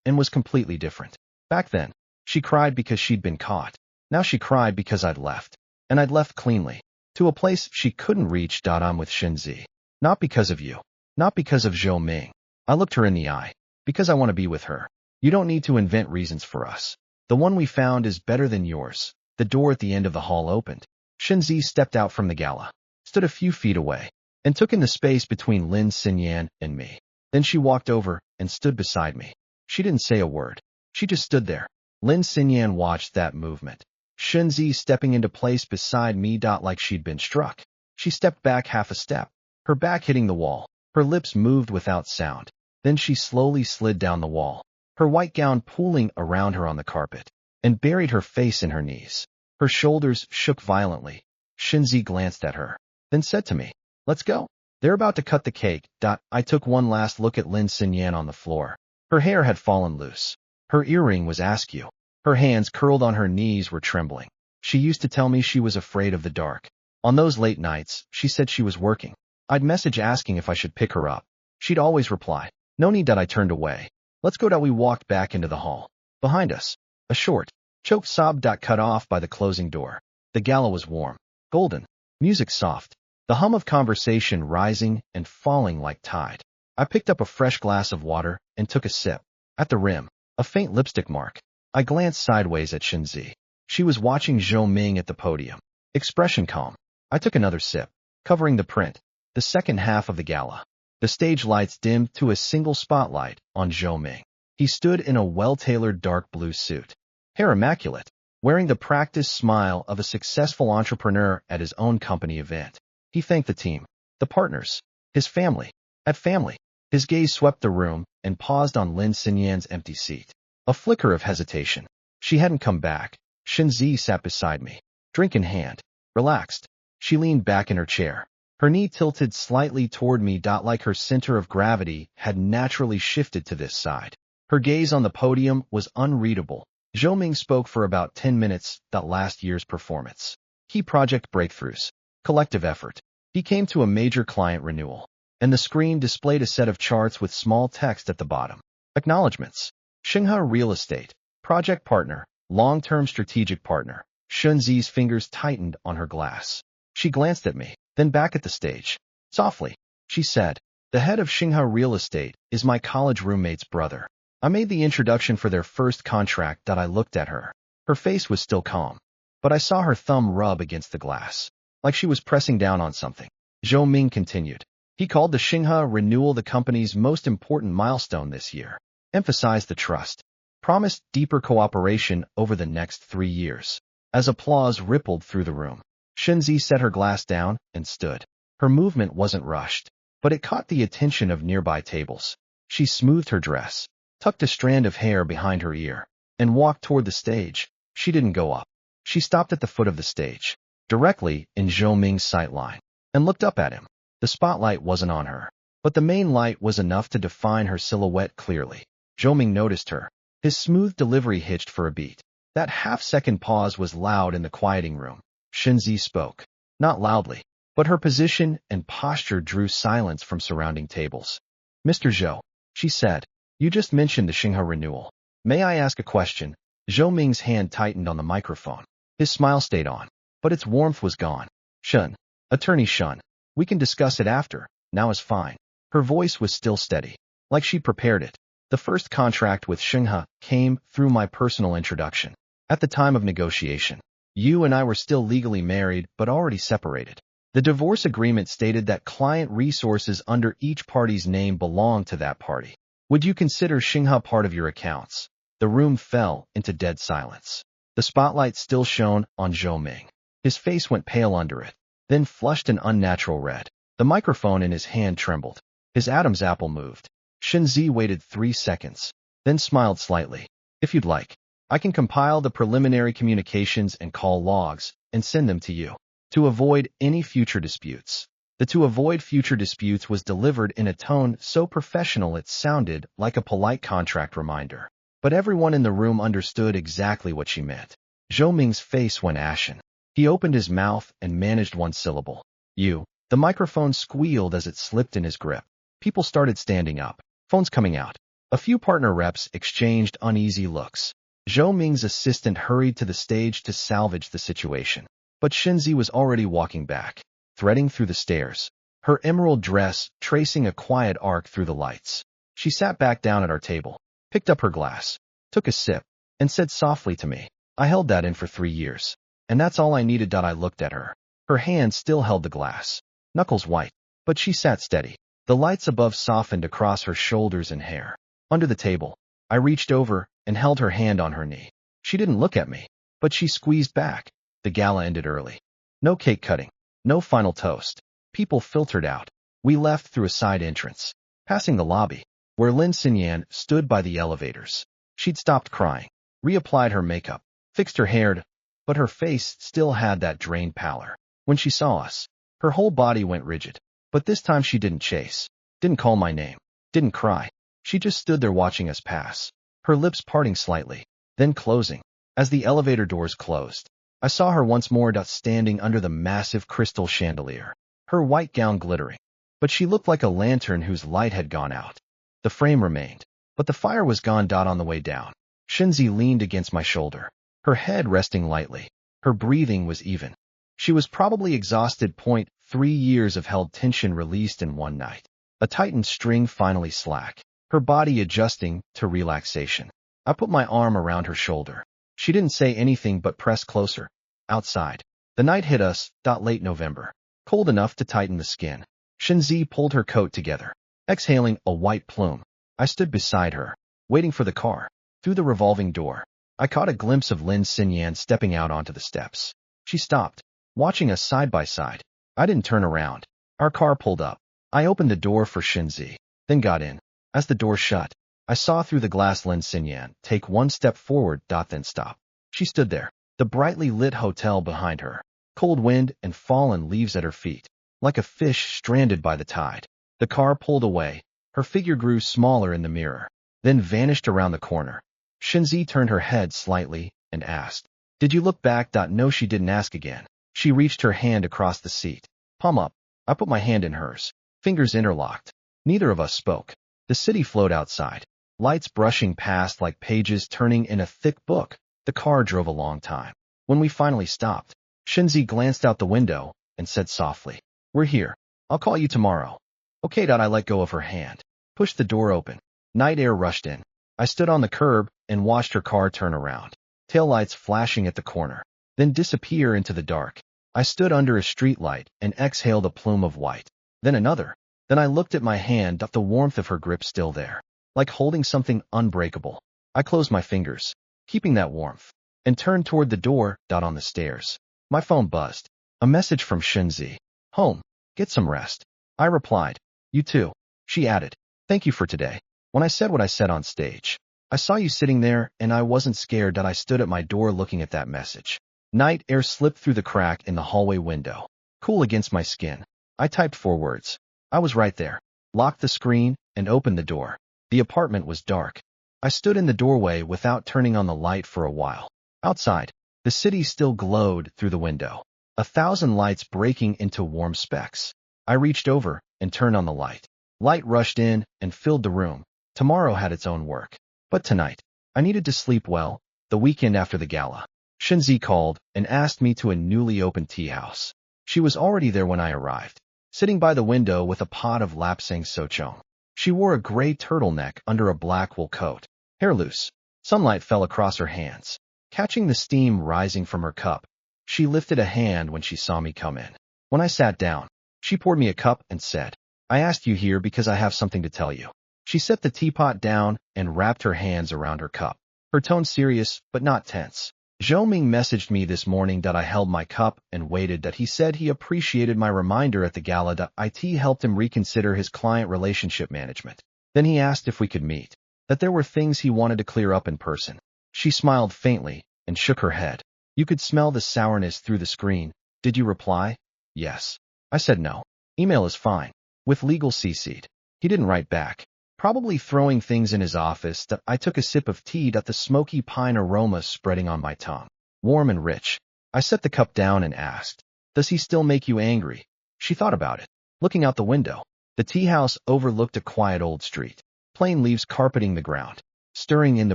And was completely different. Back then, she cried because she'd been caught. Now she cried because I'd left. And I'd left cleanly, to a place she couldn't reach. I'm with Shinzi. Not because of you. Not because of Zhou Ming. I looked her in the eye. Because I want to be with her. You don't need to invent reasons for us. The one we found is better than yours. The door at the end of the hall opened. Shinzi stepped out from the gala, stood a few feet away, and took in the space between Lin Xinyan and me. Then she walked over and stood beside me. She didn't say a word. She just stood there. Lin Xinyan watched that movement. Shinzi stepping into place beside me. Like she'd been struck. She stepped back half a step, her back hitting the wall. Her lips moved without sound. Then she slowly slid down the wall, her white gown pooling around her on the carpet, and buried her face in her knees. Her shoulders shook violently. Shinzi glanced at her. then said to me, "Let's go." They're about to cut the cake. I took one last look at Lin Xinyan on the floor. Her hair had fallen loose. Her earring was askew. Her hands curled on her knees were trembling. She used to tell me she was afraid of the dark. On those late nights, she said she was working. I'd message asking if I should pick her up. She'd always reply, "No need." I turned away. "Let's go." We walked back into the hall. Behind us, a short, choked sob cut off by the closing door. The gala was warm, golden, music soft, the hum of conversation rising and falling like tide. I picked up a fresh glass of water and took a sip. At the rim, a faint lipstick mark. I glanced sideways at Shenzi. She was watching Zhou Ming at the podium, expression calm. I took another sip, covering the print. The second half of the gala. The stage lights dimmed to a single spotlight on Zhou Ming. He stood in a well-tailored dark blue suit, hair immaculate, wearing the practiced smile of a successful entrepreneur at his own company event. He thanked the team, the partners, his family. At family, his gaze swept the room and paused on Lin Xinyan's empty seat. A flicker of hesitation. She hadn't come back. Shenzi sat beside me, drink in hand, relaxed. She leaned back in her chair, her knee tilted slightly toward me. Like her center of gravity had naturally shifted to this side. Her gaze on the podium was unreadable. Zhou Ming spoke for about 10 minutes. Last year's performance, key project breakthroughs, collective effort. He came to a major client renewal, and the screen displayed a set of charts with small text at the bottom. Acknowledgements. Xinghe Real Estate, project partner, long-term strategic partner. Shenzi's fingers tightened on her glass. She glanced at me, then back at the stage. Softly, she said, "The head of Xinghe Real Estate is my college roommate's brother." I made the introduction for their first contract. I looked at her. Her face was still calm, but I saw her thumb rub against the glass, like she was pressing down on something. Zhou Ming continued. He called the Xinghe renewal the company's most important milestone this year, emphasized the trust, promised deeper cooperation over the next 3 years. As applause rippled through the room, Shenzi set her glass down and stood. Her movement wasn't rushed, but it caught the attention of nearby tables. She smoothed her dress, tucked a strand of hair behind her ear, and walked toward the stage. She didn't go up. She stopped at the foot of the stage, directly in Zhou Ming's sight line, and looked up at him. The spotlight wasn't on her, but the main light was enough to define her silhouette clearly. Zhou Ming noticed her. His smooth delivery hitched for a beat. That half-second pause was loud in the quieting room. Shenzi spoke, not loudly, but her position and posture drew silence from surrounding tables. "Mr. Zhou," she said, "you just mentioned the Xinghe renewal. May I ask a question?" Zhou Ming's hand tightened on the microphone. His smile stayed on, but its warmth was gone. "Shun, Attorney Shun, we can discuss it after. Now is fine." Her voice was still steady, like she'd prepared it. "The first contract with Xinghe came through my personal introduction. At the time of negotiation, you and I were still legally married but already separated. The divorce agreement stated that client resources under each party's name belonged to that party. Would you consider Xinghe part of your accounts?" The room fell into dead silence. The spotlight still shone on Zhou Ming. His face went pale under it, then flushed an unnatural red. The microphone in his hand trembled. His Adam's apple moved. Shenzi waited 3 seconds, then smiled slightly. "If you'd like, I can compile the preliminary communications and call logs and send them to you. To avoid any future disputes." The "to avoid future disputes" was delivered in a tone so professional it sounded like a polite contract reminder. But everyone in the room understood exactly what she meant. Zhou Ming's face went ashen. He opened his mouth and managed one syllable. "You." The microphone squealed as it slipped in his grip. People started standing up, phones coming out. A few partner reps exchanged uneasy looks. Zhou Ming's assistant hurried to the stage to salvage the situation. But Shenzi was already walking back, threading through the stairs, her emerald dress tracing a quiet arc through the lights. She sat back down at our table, picked up her glass, took a sip, and said softly to me, "I held that in for 3 years, and that's all I needed." I looked at her. Her hand still held the glass, knuckles white, but she sat steady. The lights above softened across her shoulders and hair. Under the table, I reached over and held her hand on her knee. She didn't look at me, but she squeezed back. The gala ended early. No cake cutting, no final toast. People filtered out. We left through a side entrance, passing the lobby, where Lin Xinyan stood by the elevators. She'd stopped crying, reapplied her makeup, fixed her hair, but her face still had that drained pallor. When she saw us, Her whole body went rigid. But this time she didn't chase, didn't call my name, didn't cry. She just stood there watching us pass, her lips parting slightly, then closing. As the elevator doors closed, I saw her once more standing under the massive crystal chandelier, her white gown glittering. But she looked like a lantern whose light had gone out. The frame remained, but the fire was gone. On the way down, Shinzi leaned against my shoulder, her head resting lightly. Her breathing was even. She was probably exhausted. 3 years of held tension released in one night. A tightened string finally slack, her body adjusting to relaxation. I put my arm around her shoulder. She didn't say anything but pressed closer. Outside, the night hit us. Late November, cold enough to tighten the skin. Shinzi pulled her coat together, exhaling a white plume. I stood beside her, waiting for the car. Through the revolving door, I caught a glimpse of Lin Xinyan stepping out onto the steps. She stopped, watching us side by side. I didn't turn around. Our car pulled up. I opened the door for Shinzi, then got in. As the door shut, I saw through the glass Lin Xinyan take one step forward, then stop. She stood there, the brightly lit hotel behind her, cold wind and fallen leaves at her feet, like a fish stranded by the tide. The car pulled away. Her figure grew smaller in the mirror, then vanished around the corner. Shinzi turned her head slightly and asked, "Did you look back?" No, she didn't ask again. She reached her hand across the seat, palm up. I put my hand in hers, fingers interlocked. Neither of us spoke. The city flowed outside, lights brushing past like pages turning in a thick book. The car drove a long time. When we finally stopped, Shinzi glanced out the window and said softly, "We're here. I'll call you tomorrow." Okay. I let go of her hand, pushed the door open. Night air rushed in. I stood on the curb and watched her car turn around, taillights flashing at the corner, then disappear into the dark. I stood under a streetlight and exhaled a plume of white, then another. Then I looked at my hand, the warmth of her grip still there, like holding something unbreakable. I closed my fingers, keeping that warmth, and turned toward the door. On the stairs, my phone buzzed. A message from Shinzi. "Home. Get some rest." I replied. "You too." She added, "Thank you for today." When I said what I said on stage, I saw you sitting there, and I wasn't scared. I stood at my door looking at that message. Night air slipped through the crack in the hallway window, cool against my skin. I typed 4 words. I was right there, locked the screen, and opened the door. The apartment was dark. I stood in the doorway without turning on the light for a while. Outside, the city still glowed through the window, 1,000 lights breaking into warm specks. I reached over and turned on the light. Light rushed in and filled the room. Tomorrow had its own work. But tonight, I needed to sleep well. The weekend after the gala, Shinzi called and asked me to a newly opened tea house. She was already there when I arrived, sitting by the window with a pot of lapsang souchong. She wore a gray turtleneck under a black wool coat, hair loose. Sunlight fell across her hands, catching the steam rising from her cup. She lifted a hand when she saw me come in. When I sat down, she poured me a cup and said, "I asked you here because I have something to tell you." She set the teapot down and wrapped her hands around her cup, her tone serious but not tense. Zhou Ming messaged me this morning. I held my cup and waited. He said he appreciated my reminder at the gala. It helped him reconsider his client relationship management. Then he asked if we could meet, that there were things he wanted to clear up in person. She smiled faintly and shook her head. You could smell the sourness through the screen. Did you reply? Yes. I said no. Email is fine. With legal CC'd. He didn't write back. Probably throwing things in his office. I took a sip of tea. The smoky pine aroma spreading on my tongue. Warm and rich. I set the cup down and asked, "Does he still make you angry?" She thought about it, looking out the window. The tea house overlooked a quiet old street, plain leaves carpeting the ground, stirring in the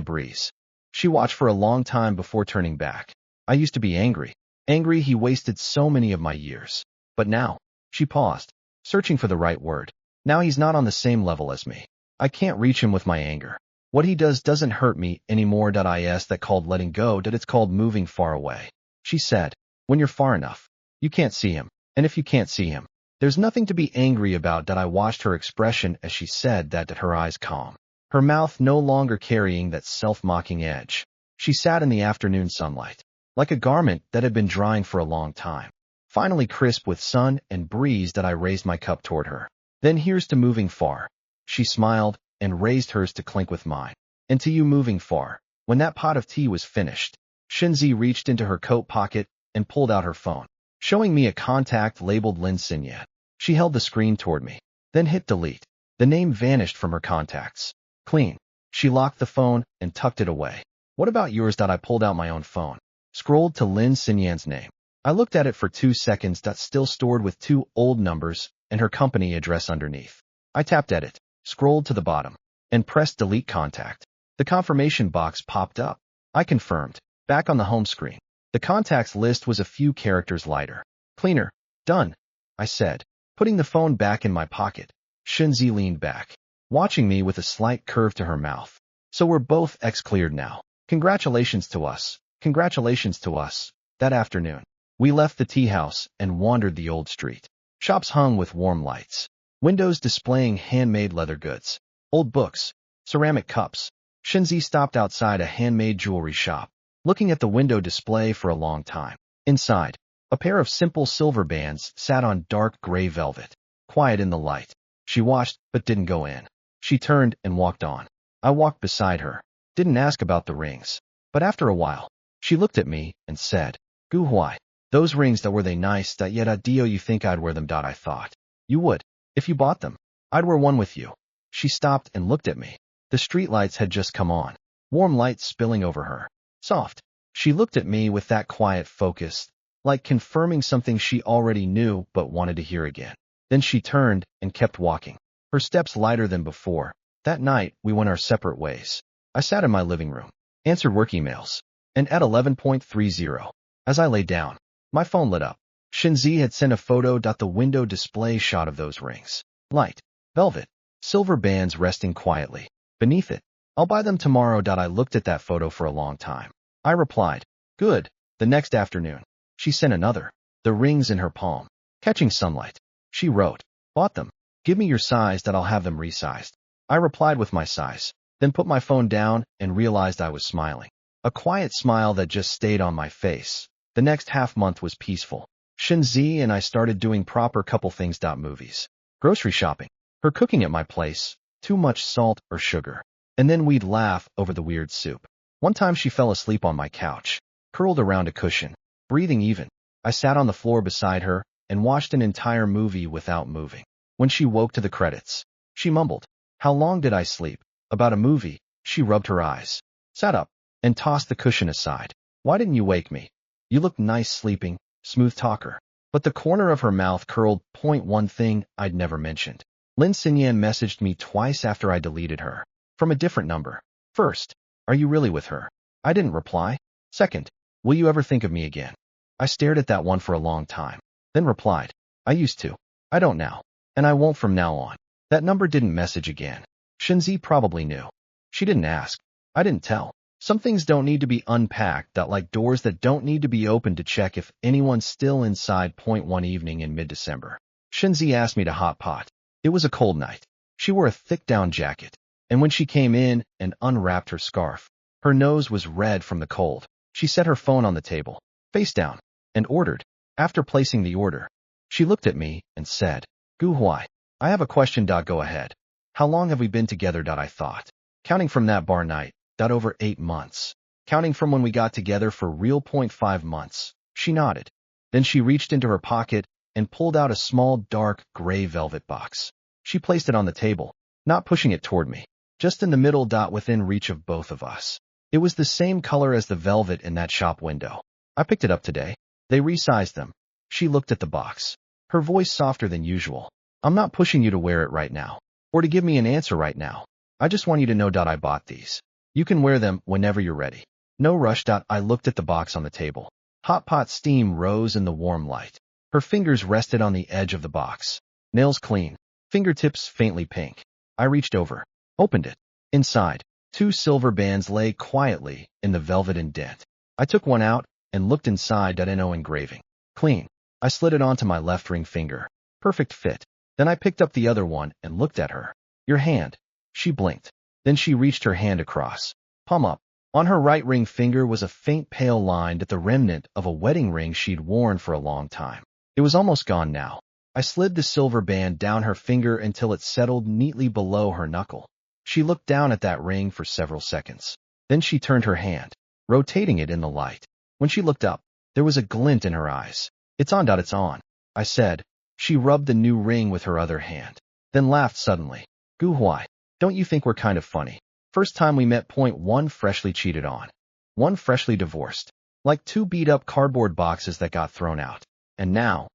breeze. She watched for a long time before turning back. I used to be angry. Angry he wasted so many of my years. But now, she paused, searching for the right word. Now he's not on the same level as me. I can't reach him with my anger. What he does doesn't hurt me anymore. Is that called letting go? It's called moving far away. She said, when you're far enough, you can't see him. And if you can't see him, there's nothing to be angry about. I watched her expression as she said that, her eyes calm, her mouth no longer carrying that self-mocking edge. She sat in the afternoon sunlight, like a garment that had been drying for a long time, finally crisp with sun and breeze. I raised my cup toward her. Then here's to moving far. She smiled and raised hers to clink with mine. And to you moving far. When that pot of tea was finished, Shinzi reached into her coat pocket and pulled out her phone. showing me a contact labeled Lin Xinyan. She held the screen toward me, then hit delete. The name vanished from her contacts. Clean. She locked the phone and tucked it away. What about yours? I pulled out my own phone. Scrolled to Lin Xinyan's name. I looked at it for 2 seconds. Still stored with 2 old numbers and her company address underneath. I tapped edit, scrolled to the bottom, and pressed delete contact. The confirmation box popped up. I confirmed. Back on the home screen. The contacts list was a few characters lighter. Cleaner. Done, I said, putting the phone back in my pocket. Shenzi leaned back, watching me with a slight curve to her mouth. So we're both cleared now. Congratulations to us. Congratulations to us. That afternoon, we left the tea house and wandered the old street. Shops hung with warm lights. Windows displaying handmade leather goods. Old books. Ceramic cups. Shenzi stopped outside a handmade jewelry shop, looking at the window display for a long time. Inside, a pair of simple silver bands sat on dark gray velvet, quiet in the light. She watched, but didn't go in. She turned and walked on. I walked beside her, didn't ask about the rings. But after a while, she looked at me and said, Gu Huai, those rings were they nice yet Dio you think I'd wear them? I thought. You would. If you bought them. I'd wear one with you. She stopped and looked at me. The streetlights had just come on, warm light spilling over her. Soft. She looked at me with that quiet focus, like confirming something she already knew but wanted to hear again. Then she turned and kept walking, her steps lighter than before. That night, we went our separate ways. I sat in my living room, answered work emails, and at 11:30, as I lay down, my phone lit up. Shenzi had sent a photo. The window display shot of those rings. Light, velvet, silver bands resting quietly beneath it. I'll buy them tomorrow. I looked at that photo for a long time. I replied, good. The next afternoon, she sent another, the rings in her palm, catching sunlight. She wrote, bought them. Give me your size. I'll have them resized. I replied with my size, then put my phone down and realized I was smiling. A quiet smile that just stayed on my face. The next half-month was peaceful. Shenzi and I started doing proper couple things. Movies, grocery shopping, her cooking at my place, too much salt or sugar, and then we'd laugh over the weird soup. One time she fell asleep on my couch, curled around a cushion, breathing even. I sat on the floor beside her and watched an entire movie without moving. When she woke to the credits, she mumbled, how long did I sleep? About a movie. She rubbed her eyes, sat up, and tossed the cushion aside. Why didn't you wake me? You look nice sleeping, smooth talker. But the corner of her mouth curled. One thing I'd never mentioned. Lin Xinyan messaged me twice after I deleted her, from a different number. First, are you really with her? I didn't reply. Second, will you ever think of me again? I stared at that one for a long time, then replied, I used to. I don't now. And I won't from now on. That number didn't message again. Shenzi probably knew. She didn't ask. I didn't tell. Some things don't need to be unpacked, like doors that don't need to be opened to check if anyone's still inside. One evening in mid-December, Shenzi asked me to hot pot. It was a cold night. She wore a thick down jacket, and when she came in and unwrapped her scarf, her nose was red from the cold. She set her phone on the table, face down, and ordered. After placing the order, she looked at me and said, Gu Huai, I have a question. Go ahead. How long have we been together? I thought. Counting from that bar night. Over 8 months. Counting from when we got together for real. 5 months. She nodded. Then she reached into her pocket and pulled out a small dark gray velvet box. She placed it on the table, not pushing it toward me, just in the middle. Within reach of both of us. It was the same color as the velvet in that shop window. I picked it up today. They resized them. She looked at the box, her voice softer than usual. I'm not pushing you to wear it right now, or to give me an answer right now. I just want you to know. I bought these. You can wear them whenever you're ready. No rush. I looked at the box on the table. Hot pot steam rose in the warm light. Her fingers rested on the edge of the box. Nails clean, fingertips faintly pink. I reached over, opened it. Inside, 2 silver bands lay quietly in the velvet indent. I took one out and looked inside. No engraving. Clean. I slid it onto my left ring finger. Perfect fit. Then I picked up the other one and looked at her. Your hand. She blinked. Then she reached her hand across, palm up. On her right ring finger was a faint pale line, the remnant of a wedding ring she'd worn for a long time. It was almost gone now. I slid the silver band down her finger until it settled neatly below her knuckle. She looked down at that ring for several seconds. Then she turned her hand, rotating it in the light. When she looked up, there was a glint in her eyes. It's on. It's on, I said. She rubbed the new ring with her other hand, then laughed suddenly. Gu Huai, don't you think we're kind of funny? First time we met. One freshly cheated on. One freshly divorced. Like two beat-up cardboard boxes that got thrown out. And now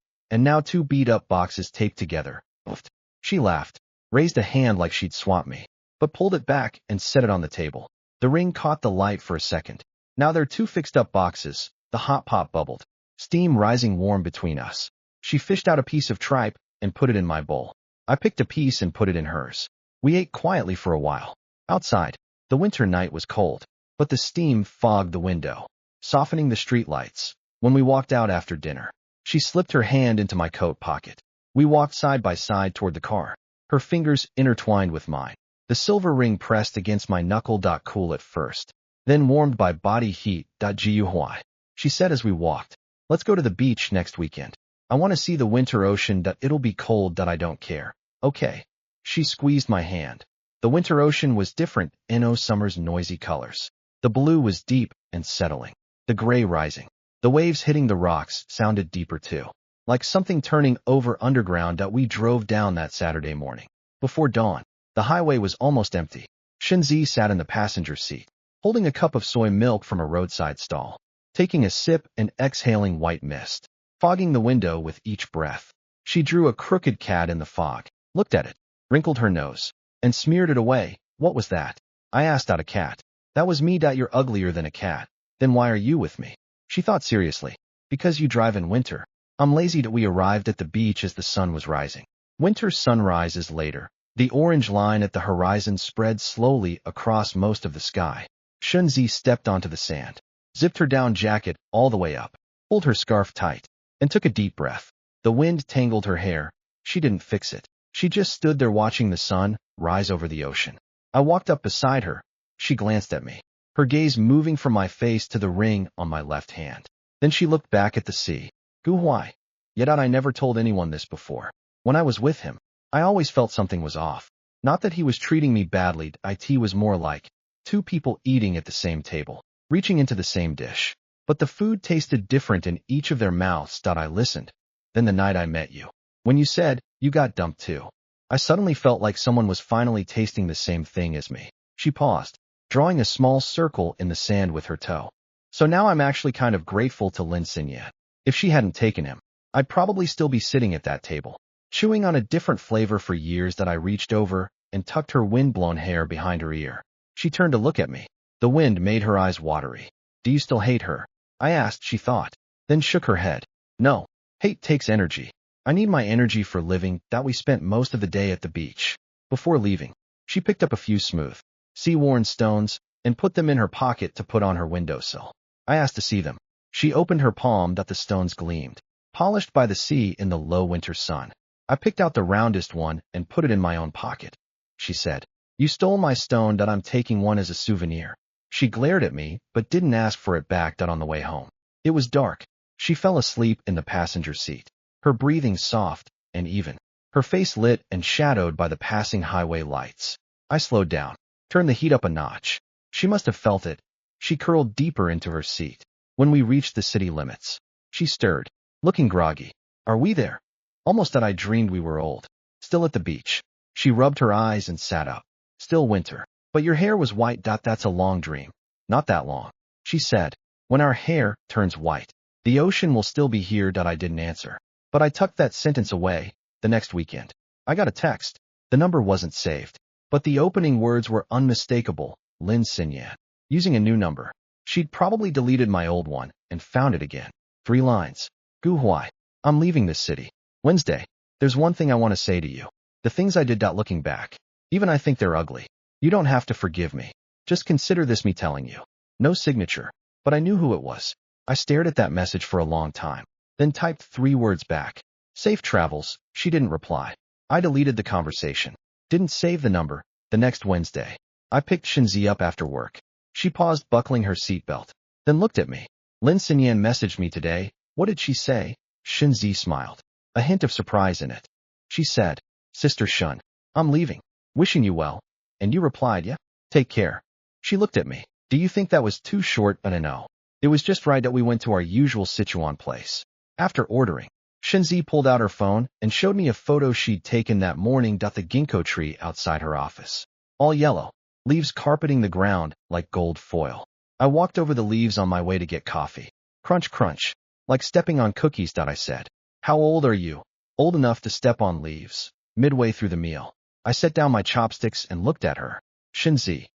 two beat-up boxes taped together. Oofed. She laughed, raised a hand like she'd swap me, but pulled it back and set it on the table. The ring caught the light for a second. Now they're two fixed-up boxes. The hot pot bubbled, steam rising warm between us. She fished out a piece of tripe and put it in my bowl. I picked a piece and put it in hers. We ate quietly for a while. Outside, the winter night was cold, but the steam fogged the window, softening the streetlights. When we walked out after dinner, she slipped her hand into my coat pocket. We walked side by side toward the car, her fingers intertwined with mine. The silver ring pressed against my knuckle. Cool at first, then warmed by body heat. Gu Huai, she said as we walked. Let's go to the beach next weekend. I want to see the winter ocean. It'll be cold. I don't care. Okay. She squeezed my hand. The winter ocean was different. No summer's noisy colors. The blue was deep and settling, the gray rising. The waves hitting the rocks sounded deeper too, like something turning over underground. We drove down that Saturday morning. Before dawn, the highway was almost empty. Shenzi sat in the passenger seat, holding a cup of soy milk from a roadside stall, taking a sip and exhaling white mist, fogging the window with each breath. She drew a crooked cat in the fog, looked at it, wrinkled her nose, and smeared it away. What was that? I asked. Out a cat. That was me. You're uglier than a cat. Then why are you with me? She thought seriously. Because you drive in winter. I'm lazy. We arrived at the beach as the sun was rising. Winter sunrise is later. The orange line at the horizon spread slowly across most of the sky. Shunzi stepped onto the sand, zipped her down jacket all the way up, pulled her scarf tight, and took a deep breath. The wind tangled her hair. She didn't fix it. She just stood there watching the sun rise over the ocean. I walked up beside her. She glanced at me, her gaze moving from my face to the ring on my left hand. Then she looked back at the sea. Gu Huai. Yet I never told anyone this before. When I was with him, I always felt something was off. Not that he was treating me badly. It was more like two people eating at the same table, reaching into the same dish. But the food tasted different in each of their mouths. I listened. Then the night I met you, when you said you got dumped too, I suddenly felt like someone was finally tasting the same thing as me. She paused, drawing a small circle in the sand with her toe. So now I'm actually kind of grateful to Lin Xinyan. If she hadn't taken him, I'd probably still be sitting at that table, chewing on a different flavor for years. I reached over and tucked her wind-blown hair behind her ear. She turned to look at me. The wind made her eyes watery. Do you still hate her? I asked. She thought, then shook her head. No. Hate takes energy. I need my energy for living. We spent most of the day at the beach. Before leaving, she picked up a few smooth, sea-worn stones and put them in her pocket to put on her windowsill. I asked to see them. She opened her palm. The stones gleamed, polished by the sea in the low winter sun. I picked out the roundest one and put it in my own pocket. She said, you stole my stone. I'm taking one as a souvenir. She glared at me, but didn't ask for it back. On the way home, it was dark. She fell asleep in the passenger seat, her breathing soft and even, her face lit and shadowed by the passing highway lights. I slowed down, turned the heat up a notch. She must have felt it. She curled deeper into her seat. When we reached the city limits, she stirred, looking groggy. Are we there? Almost that I dreamed we were old. Still at the beach. She rubbed her eyes and sat up. Still winter. But your hair was white. That's a long dream. Not that long. She said, when our hair turns white, the ocean will still be here. I didn't answer. But I tucked that sentence away. The next weekend, I got a text. The number wasn't saved, but the opening words were unmistakable. Lin Xinyan. Using a new number. She'd probably deleted my old one and found it again. 3 lines. Gu Huai. I'm leaving this city. Wednesday. There's one thing I want to say to you. The things I did. Looking back, even I think they're ugly. You don't have to forgive me. Just consider this me telling you. No signature, but I knew who it was. I stared at that message for a long time, then typed 3 words back. Safe travels. She didn't reply. I deleted the conversation. Didn't save the number. The next Wednesday, I picked Shinzi up after work. She paused, buckling her seatbelt, then looked at me. Lin Xinyan messaged me today. What did she say? Shinzi smiled, a hint of surprise in it. She said, Sister Shun, I'm leaving. Wishing you well. And you replied, yeah? Take care. She looked at me. Do you think that was too short? No. It was just right that we went to our usual Sichuan place. After ordering, Shinzi pulled out her phone and showed me a photo she'd taken that morning. The ginkgo tree outside her office. All yellow, leaves carpeting the ground like gold foil. I walked over the leaves on my way to get coffee. Crunch, crunch, like stepping on cookies. I said. How old are you? Old enough to step on leaves. Midway through the meal, I set down my chopsticks and looked at her. Shinzi.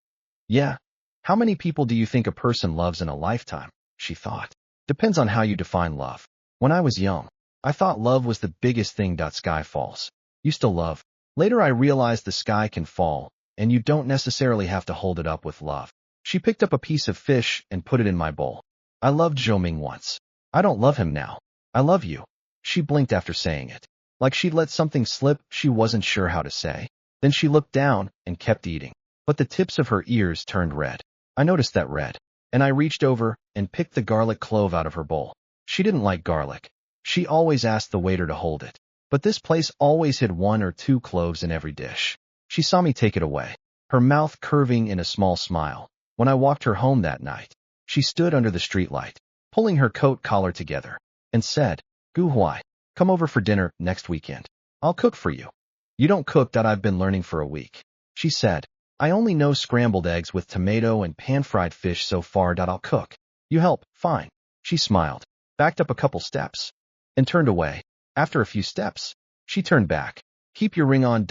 Yeah. How many people do you think a person loves in a lifetime? She thought. Depends on how you define love. When I was young, I thought love was the biggest thing. Sky falls. You still love. Later I realized the sky can fall, and you don't necessarily have to hold it up with love. She picked up a piece of fish and put it in my bowl. I loved Zhou once. I don't love him now. I love you. She blinked after saying it. Like she'd let something slip she wasn't sure how to say. Then she looked down and kept eating. But the tips of her ears turned red. I noticed that red, and I reached over and picked the garlic clove out of her bowl. She didn't like garlic. She always asked the waiter to hold it. But this place always had 1 or 2 cloves in every dish. She saw me take it away, her mouth curving in a small smile. When I walked her home that night, she stood under the streetlight, pulling her coat collar together, and said, Gu Huai, come over for dinner next weekend. I'll cook for you. You don't cook. I've been learning for a week. She said, I only know scrambled eggs with tomato and pan-fried fish so far. I'll cook. You help, fine. She smiled, backed up a couple steps, and turned away. After a few steps, she turned back. Keep your ring on.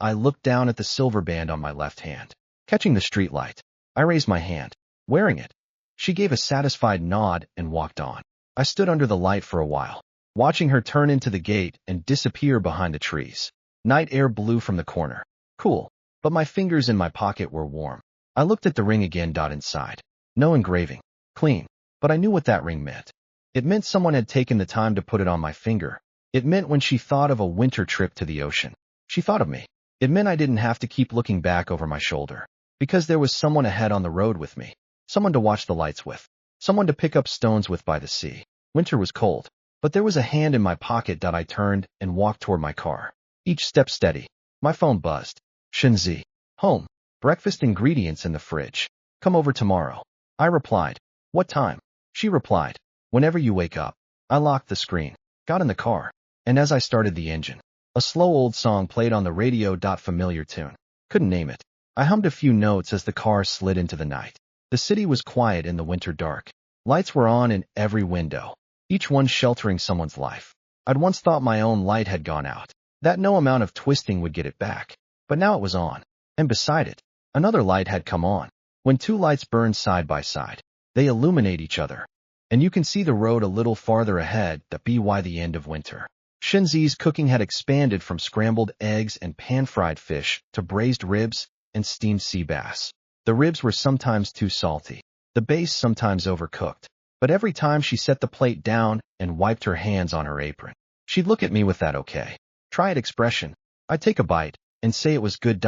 I looked down at the silver band on my left hand. Catching the streetlight, I raised my hand, wearing it. She gave a satisfied nod and walked on. I stood under the light for a while, watching her turn into the gate and disappear behind the trees. Night air blew from the corner. Cool, but my fingers in my pocket were warm. I looked at the ring again. Inside. No engraving. Clean. But I knew what that ring meant. It meant someone had taken the time to put it on my finger. It meant when she thought of a winter trip to the ocean, she thought of me. It meant I didn't have to keep looking back over my shoulder, because there was someone ahead on the road with me, someone to watch the lights with, someone to pick up stones with by the sea. Winter was cold, but there was a hand in my pocket. I turned and walked toward my car, each step steady. My phone buzzed. Shinzi. Home. Breakfast ingredients in the fridge. Come over tomorrow. I replied. What time? She replied. Whenever you wake up. I locked the screen, got in the car, and as I started the engine, a slow old song played on the radio. Familiar tune. Couldn't name it. I hummed a few notes as the car slid into the night. The city was quiet in the winter dark. Lights were on in every window, each one sheltering someone's life. I'd once thought my own light had gone out, that no amount of twisting would get it back. But now it was on, and beside it, another light had come on. When 2 lights burn side by side, they illuminate each other, and you can see the road a little farther ahead. By the end of winter, Shinzi's cooking had expanded from scrambled eggs and pan-fried fish to braised ribs and steamed sea bass. The ribs were sometimes too salty, the base sometimes overcooked, but every time she set the plate down and wiped her hands on her apron, she'd look at me with that okay, try it expression. I'd take a bite and say it was good.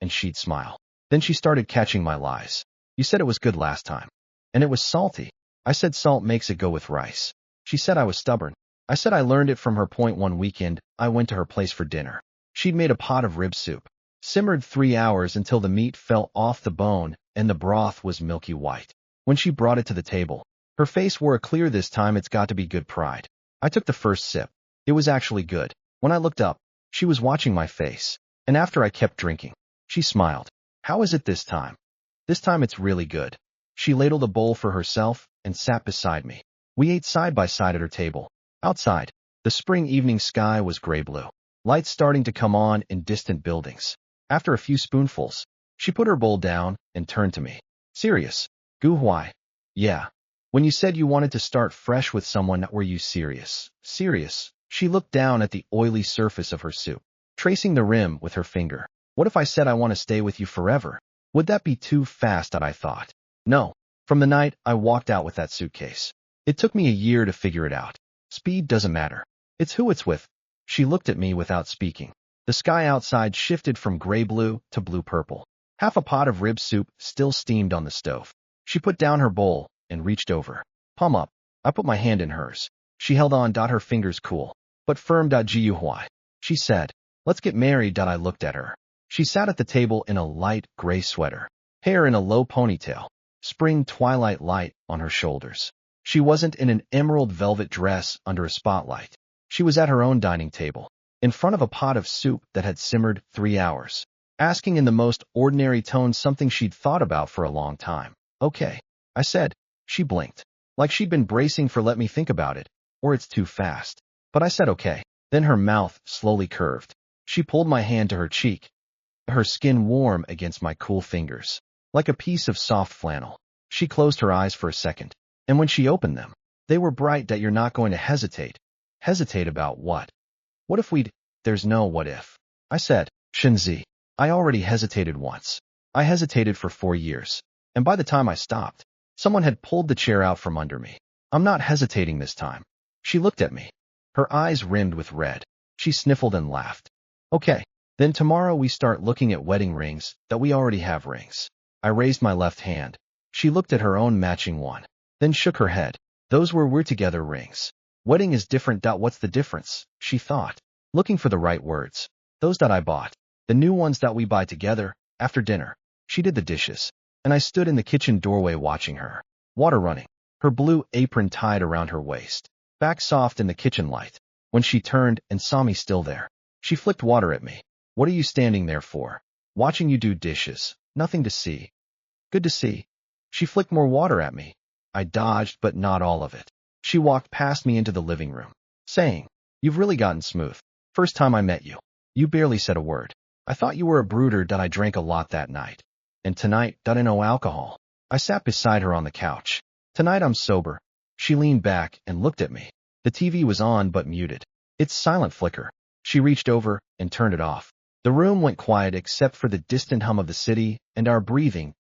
And she'd smile. Then she started catching my lies. You said it was good last time. And it was salty. I said salt makes it go with rice. She said I was stubborn. I said I learned it from her. One weekend, I went to her place for dinner. She'd made a pot of rib soup, simmered 3 hours until the meat fell off the bone and the broth was milky white. When she brought it to the table, her face wore a clear this time it's got to be good pride. I took the first sip. It was actually good. When I looked up, she was watching my face. And after I kept drinking, she smiled. How is it this time? This time it's really good. She ladled a bowl for herself and sat beside me. We ate side by side at her table. Outside, the spring evening sky was gray-blue, lights starting to come on in distant buildings. After a few spoonfuls, she put her bowl down and turned to me. Serious? Gu Huai? Yeah. When you said you wanted to start fresh with someone, were you serious? Serious. She looked down at the oily surface of her soup, tracing the rim with her finger. What if I said I want to stay with you forever? Would that be too fast? I thought. No. From the night I walked out with that suitcase. It took me a year to figure it out. Speed doesn't matter. It's who it's with. She looked at me without speaking. The sky outside shifted from gray-blue to blue-purple. Half a pot of rib soup still steamed on the stove. She put down her bowl and reached over. Palm up. I put my hand in hers. She held on. Her fingers cool, but firm. Gu Huai. She said, let's get married. I looked at her. She sat at the table in a light gray sweater, hair in a low ponytail, spring twilight light on her shoulders. She wasn't in an emerald velvet dress under a spotlight. She was at her own dining table, in front of a pot of soup that had simmered 3 hours, asking in the most ordinary tone something she'd thought about for a long time. Okay, I said. She blinked, like she'd been bracing for let me think about it, or it's too fast. But I said okay. Then her mouth slowly curved. She pulled my hand to her cheek, her skin warm against my cool fingers, like a piece of soft flannel. She closed her eyes for a second, and when she opened them, they were bright that you're not going to hesitate. Hesitate about what? What if we'd... There's no what if. I said, Shinzi, I already hesitated once. I hesitated for 4 years, and by the time I stopped, someone had pulled the chair out from under me. I'm not hesitating this time. She looked at me, her eyes rimmed with red. She sniffled and laughed. Okay, then tomorrow we start looking at wedding rings that we already have rings. I raised my left hand. She looked at her own matching one, then shook her head. Those were we're together rings. Wedding is different. What's the difference? She thought, looking for the right words. Those that I bought. The new ones that we buy together, after dinner. She did the dishes, and I stood in the kitchen doorway watching her. Water running, her blue apron tied around her waist, back soft in the kitchen light. When she turned and saw me still there, she flicked water at me. What are you standing there for? Watching you do dishes. Nothing to see. Good to see. She flicked more water at me. I dodged, but not all of it. She walked past me into the living room, saying, You've really gotten smooth. First time I met you, you barely said a word. I thought you were a brooder. I drank a lot that night. And tonight, no alcohol. I sat beside her on the couch. Tonight I'm sober. She leaned back and looked at me. The TV was on but muted. Its silent flicker. She reached over and turned it off. The room went quiet except for the distant hum of the city and our breathing.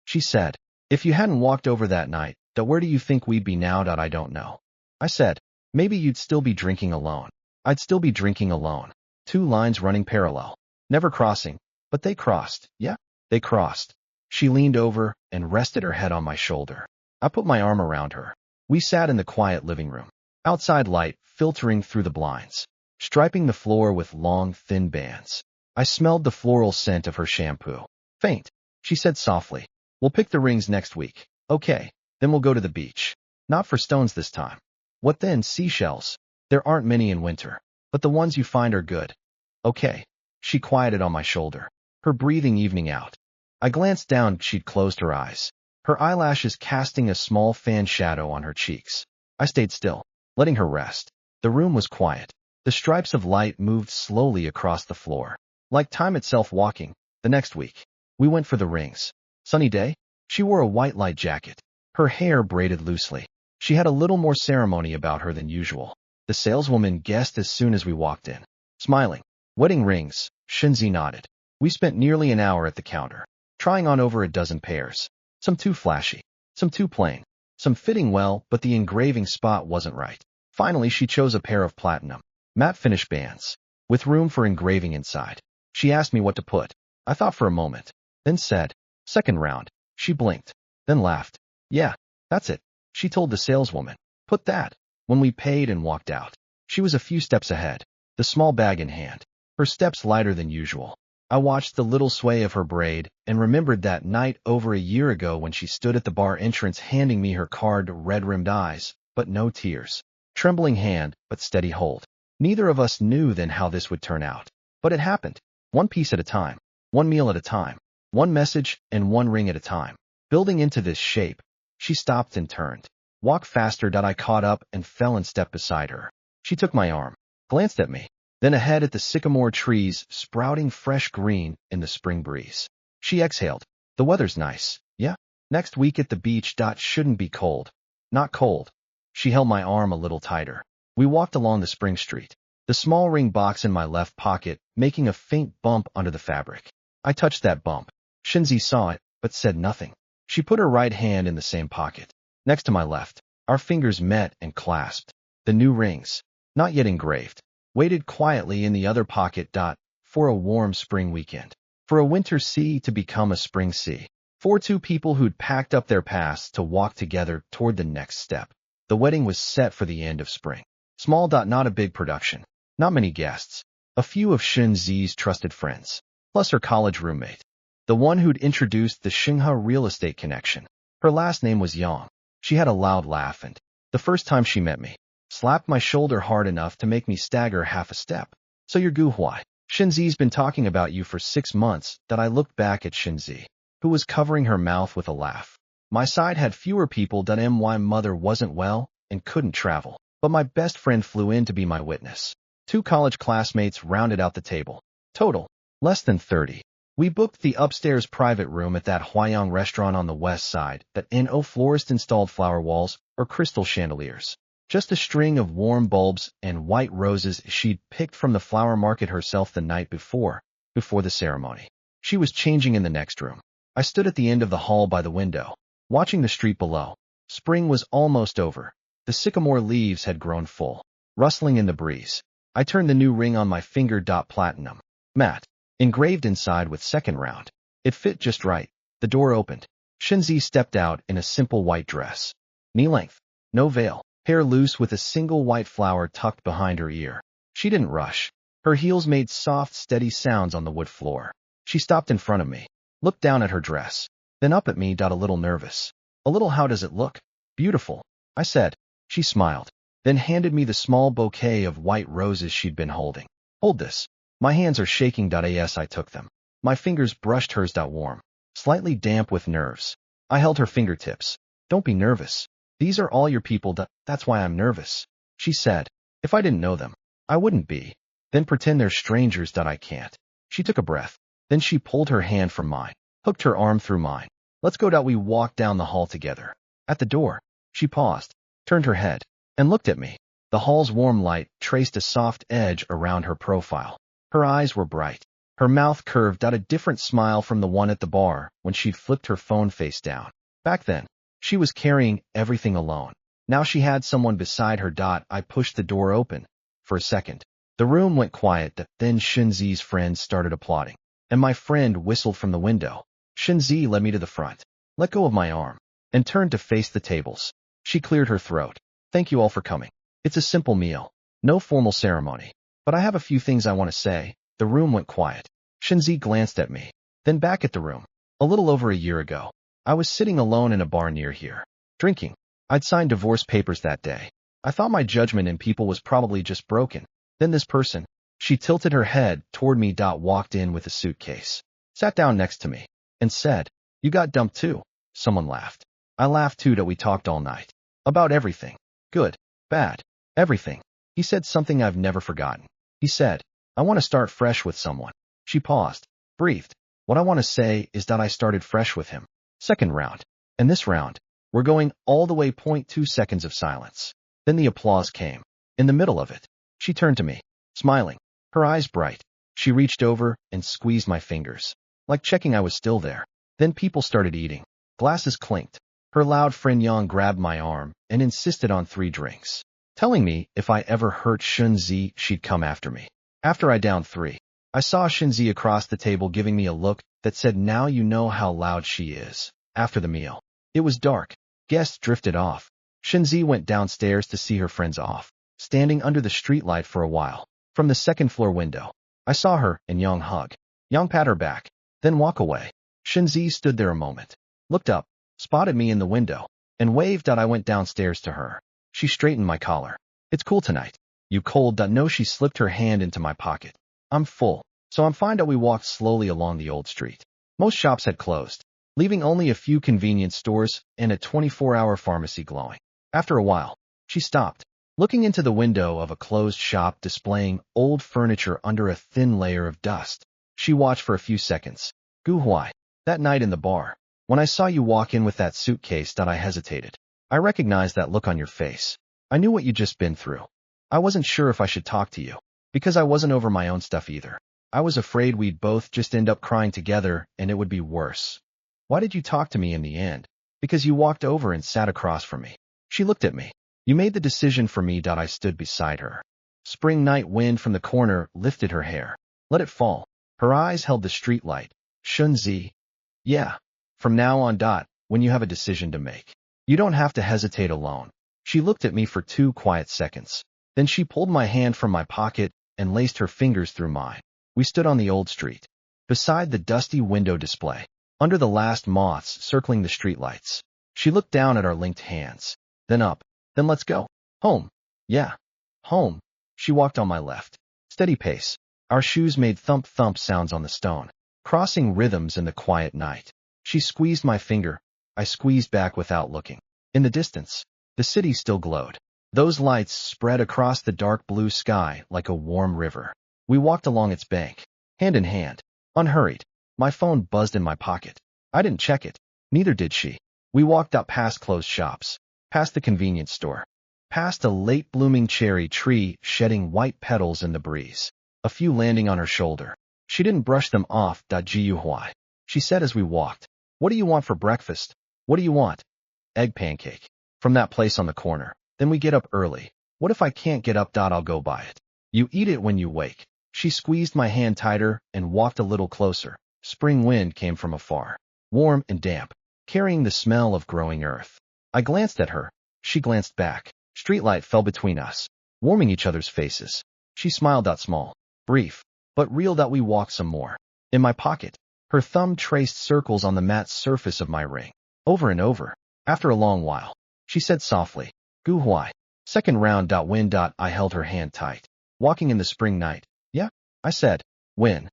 She said, If you hadn't walked over that night, where do you think we'd be now? I don't know. I said, Maybe you'd still be drinking alone. I'd still be drinking alone. 2 lines running parallel, never crossing, but they crossed. Yeah, they crossed. She leaned over and rested her head on my shoulder. I put my arm around her. We sat in the quiet living room. Outside light filtering through the blinds, striping the floor with long, thin bands. I smelled the floral scent of her shampoo. Faint, she said softly. We'll pick the rings next week. Okay, then we'll go to the beach. Not for stones this time. What then? Seashells. There aren't many in winter, but the ones you find are good. Okay. She quieted on my shoulder, her breathing evening out. I glanced down. She'd closed her eyes, her eyelashes casting a small fan shadow on her cheeks. I stayed still, letting her rest. The room was quiet. The stripes of light moved slowly across the floor, like time itself walking. The next week, we went for the rings. Sunny day. She wore a white light jacket, her hair braided loosely. She had a little more ceremony about her than usual. The saleswoman guessed as soon as we walked in. Smiling. Wedding rings, Shinzi nodded. We spent nearly an hour at the counter, trying on over a dozen pairs. Some too flashy, some too plain, some fitting well, but the engraving spot wasn't right. Finally, she chose a pair of platinum, matte finish bands, with room for engraving inside. She asked me what to put. I thought for a moment, then said, Second round. She blinked, then laughed. Yeah, that's it, she told the saleswoman. Put that. When we paid and walked out, she was a few steps ahead, the small bag in hand, her steps lighter than usual. I watched the little sway of her braid and remembered that night over a year ago when she stood at the bar entrance handing me her card, red-rimmed eyes, but no tears. Trembling hand, but steady hold. Neither of us knew then how this would turn out. But it happened. One piece at a time, one meal at a time, one message and one ring at a time. Building into this shape, she stopped and turned. Walk faster. I caught up and fell in step beside her. She took my arm, glanced at me, then ahead at the sycamore trees sprouting fresh green in the spring breeze. She exhaled. The weather's nice, yeah? Next week at the beach. Shouldn't be cold. Not cold. She held my arm a little tighter. We walked along the spring street, the small ring box in my left pocket making a faint bump under the fabric. I touched that bump. Shinzi saw it, but said nothing. She put her right hand in the same pocket, next to my left. Our fingers met and clasped. The new rings, not yet engraved, waited quietly in the other pocket. For a warm spring weekend. For a winter sea to become a spring sea. For 2 people who'd packed up their pasts to walk together toward the next step. The wedding was set for the end of spring. Small. Not a big production. Not many guests. A few of Shinzi's trusted friends, plus her college roommate, the one who'd introduced the Xinghe real estate connection. Her last name was Yang. She had a loud laugh and, the first time she met me, slapped my shoulder hard enough to make me stagger half a step. So you're Gu Huai. Shenzi's been talking about you for 6 months. That I looked back at Shenzi, who was covering her mouth with a laugh. My side had fewer people. My mother wasn't well and couldn't travel, but my best friend flew in to be my witness. 2 college classmates rounded out the table. Total, less than 30. We booked the upstairs private room at that Huayang restaurant on the west side. That no florist installed flower walls or crystal chandeliers. Just a string of warm bulbs and white roses she'd picked from the flower market herself the night before the ceremony. She was changing in the next room. I stood at the end of the hall by the window, watching the street below. Spring was almost over. The sycamore leaves had grown full, rustling in the breeze. I turned the new ring on my finger. Platinum. Matte. Engraved inside with second round. It fit just right. The door opened. Shenzi stepped out in a simple white dress. Knee length. No veil. Hair loose with a single white flower tucked behind her ear. She didn't rush. Her heels made soft, steady sounds on the wood floor. She stopped in front of me, looked down at her dress, then up at me. A little nervous. A little. How does it look? Beautiful, I said. She smiled, then handed me the small bouquet of white roses she'd been holding. Hold this. My hands are shaking. Yes, I took them. My fingers brushed hers. Warm, slightly damp with nerves. I held her fingertips. Don't be nervous. These are all your people. That's why I'm nervous, she said. If I didn't know them, I wouldn't be. Then pretend they're strangers. I can't. She took a breath. Then she pulled her hand from mine, hooked her arm through mine. Let's go. We walked down the hall together. At the door, she paused, turned her head, and looked at me. The hall's warm light traced a soft edge around her profile. Her eyes were bright. Her mouth curved. A different smile from the one at the bar when she'd flipped her phone face down. Back then, she was carrying everything alone. Now she had someone beside her. I pushed the door open. For a second, the room went quiet. Then Shenzi's friends started applauding, and my friend whistled from the window. Shenzi led me to the front, let go of my arm, and turned to face the tables. She cleared her throat. Thank you all for coming. It's a simple meal, no formal ceremony. But I have a few things I want to say. The room went quiet. Shenzi glanced at me, then back at the room. A little over a year ago, I was sitting alone in a bar near here, drinking. I'd signed divorce papers that day. I thought my judgment in people was probably just broken. Then this person, she tilted her head toward me. Walked in with a suitcase, sat down next to me, and said, "You got dumped too." Someone laughed. I laughed too. We talked all night. About everything. Good, bad, everything. He said something I've never forgotten. He said, "I want to start fresh with someone." She paused, breathed. What I want to say is that I started fresh with him. Second round. And this round, we're going all the way. 2 seconds of silence. Then the applause came. In the middle of it, she turned to me, smiling, her eyes bright. She reached over and squeezed my fingers, like checking I was still there. Then people started eating. Glasses clinked. Her loud friend Yang grabbed my arm and insisted on 3 drinks, telling me if I ever hurt Shenzi, she'd come after me. After I downed 3, I saw Shenzi across the table giving me a look that said, "Now you know how loud she is." After the meal, it was dark. Guests drifted off. Shenzi went downstairs to see her friends off, standing under the streetlight for a while. From the second-floor window, I saw her and Yang hug. Yang pat her back, then walk away. Shenzi stood there a moment, looked up, spotted me in the window, and waved. I went downstairs to her. She straightened my collar. "It's cool tonight. You cold?" No, she slipped her hand into my pocket. "I'm full, so I'm fine." We walked slowly along the old street. Most shops had closed, leaving only a few convenience stores and a 24-hour pharmacy glowing. After a while, she stopped, looking into the window of a closed shop displaying old furniture under a thin layer of dust. She watched for a few seconds. "Gu Huai, that night in the bar, when I saw you walk in with that suitcase." I hesitated. I recognized that look on your face. I knew what you'd just been through. I wasn't sure if I should talk to you, because I wasn't over my own stuff either. I was afraid we'd both just end up crying together and it would be worse. Why did you talk to me in the end? Because you walked over and sat across from me. She looked at me. You made the decision for me. I stood beside her. Spring night wind from the corner lifted her hair. Let it fall. Her eyes held the streetlight. Shenzi. Yeah. From now on. When you have a decision to make, you don't have to hesitate alone. She looked at me for 2 quiet seconds. Then she pulled my hand from my pocket and laced her fingers through mine. We stood on the old street, beside the dusty window display, under the last moths circling the streetlights. She looked down at our linked hands, then up, then let's go. Home. Yeah. Home. She walked on my left. Steady pace. Our shoes made thump-thump sounds on the stone, crossing rhythms in the quiet night. She squeezed my finger. I squeezed back without looking. In the distance, the city still glowed. Those lights spread across the dark blue sky like a warm river. We walked along its bank, hand in hand, unhurried. My phone buzzed in my pocket. I didn't check it. Neither did she. We walked up past closed shops, past the convenience store, past a late-blooming cherry tree shedding white petals in the breeze, a few landing on her shoulder. She didn't brush them off. Guhuai. She said as we walked, "What do you want for breakfast?" "What do you want?" "Egg pancake. From that place on the corner. Then we get up early." "What if I can't get up? I'll go buy it." "You eat it when you wake." She squeezed my hand tighter and walked a little closer. Spring wind came from afar, warm and damp, carrying the smell of growing earth. I glanced at her. She glanced back. Streetlight fell between us, warming each other's faces. She smiled. Small, brief, but real. We walked some more. In my pocket, her thumb traced circles on the matte surface of my ring, over and over. After a long while, she said softly, "Guhuai." Second round. When. I held her hand tight. "Walking in the spring night." "Yeah," I said. "When?"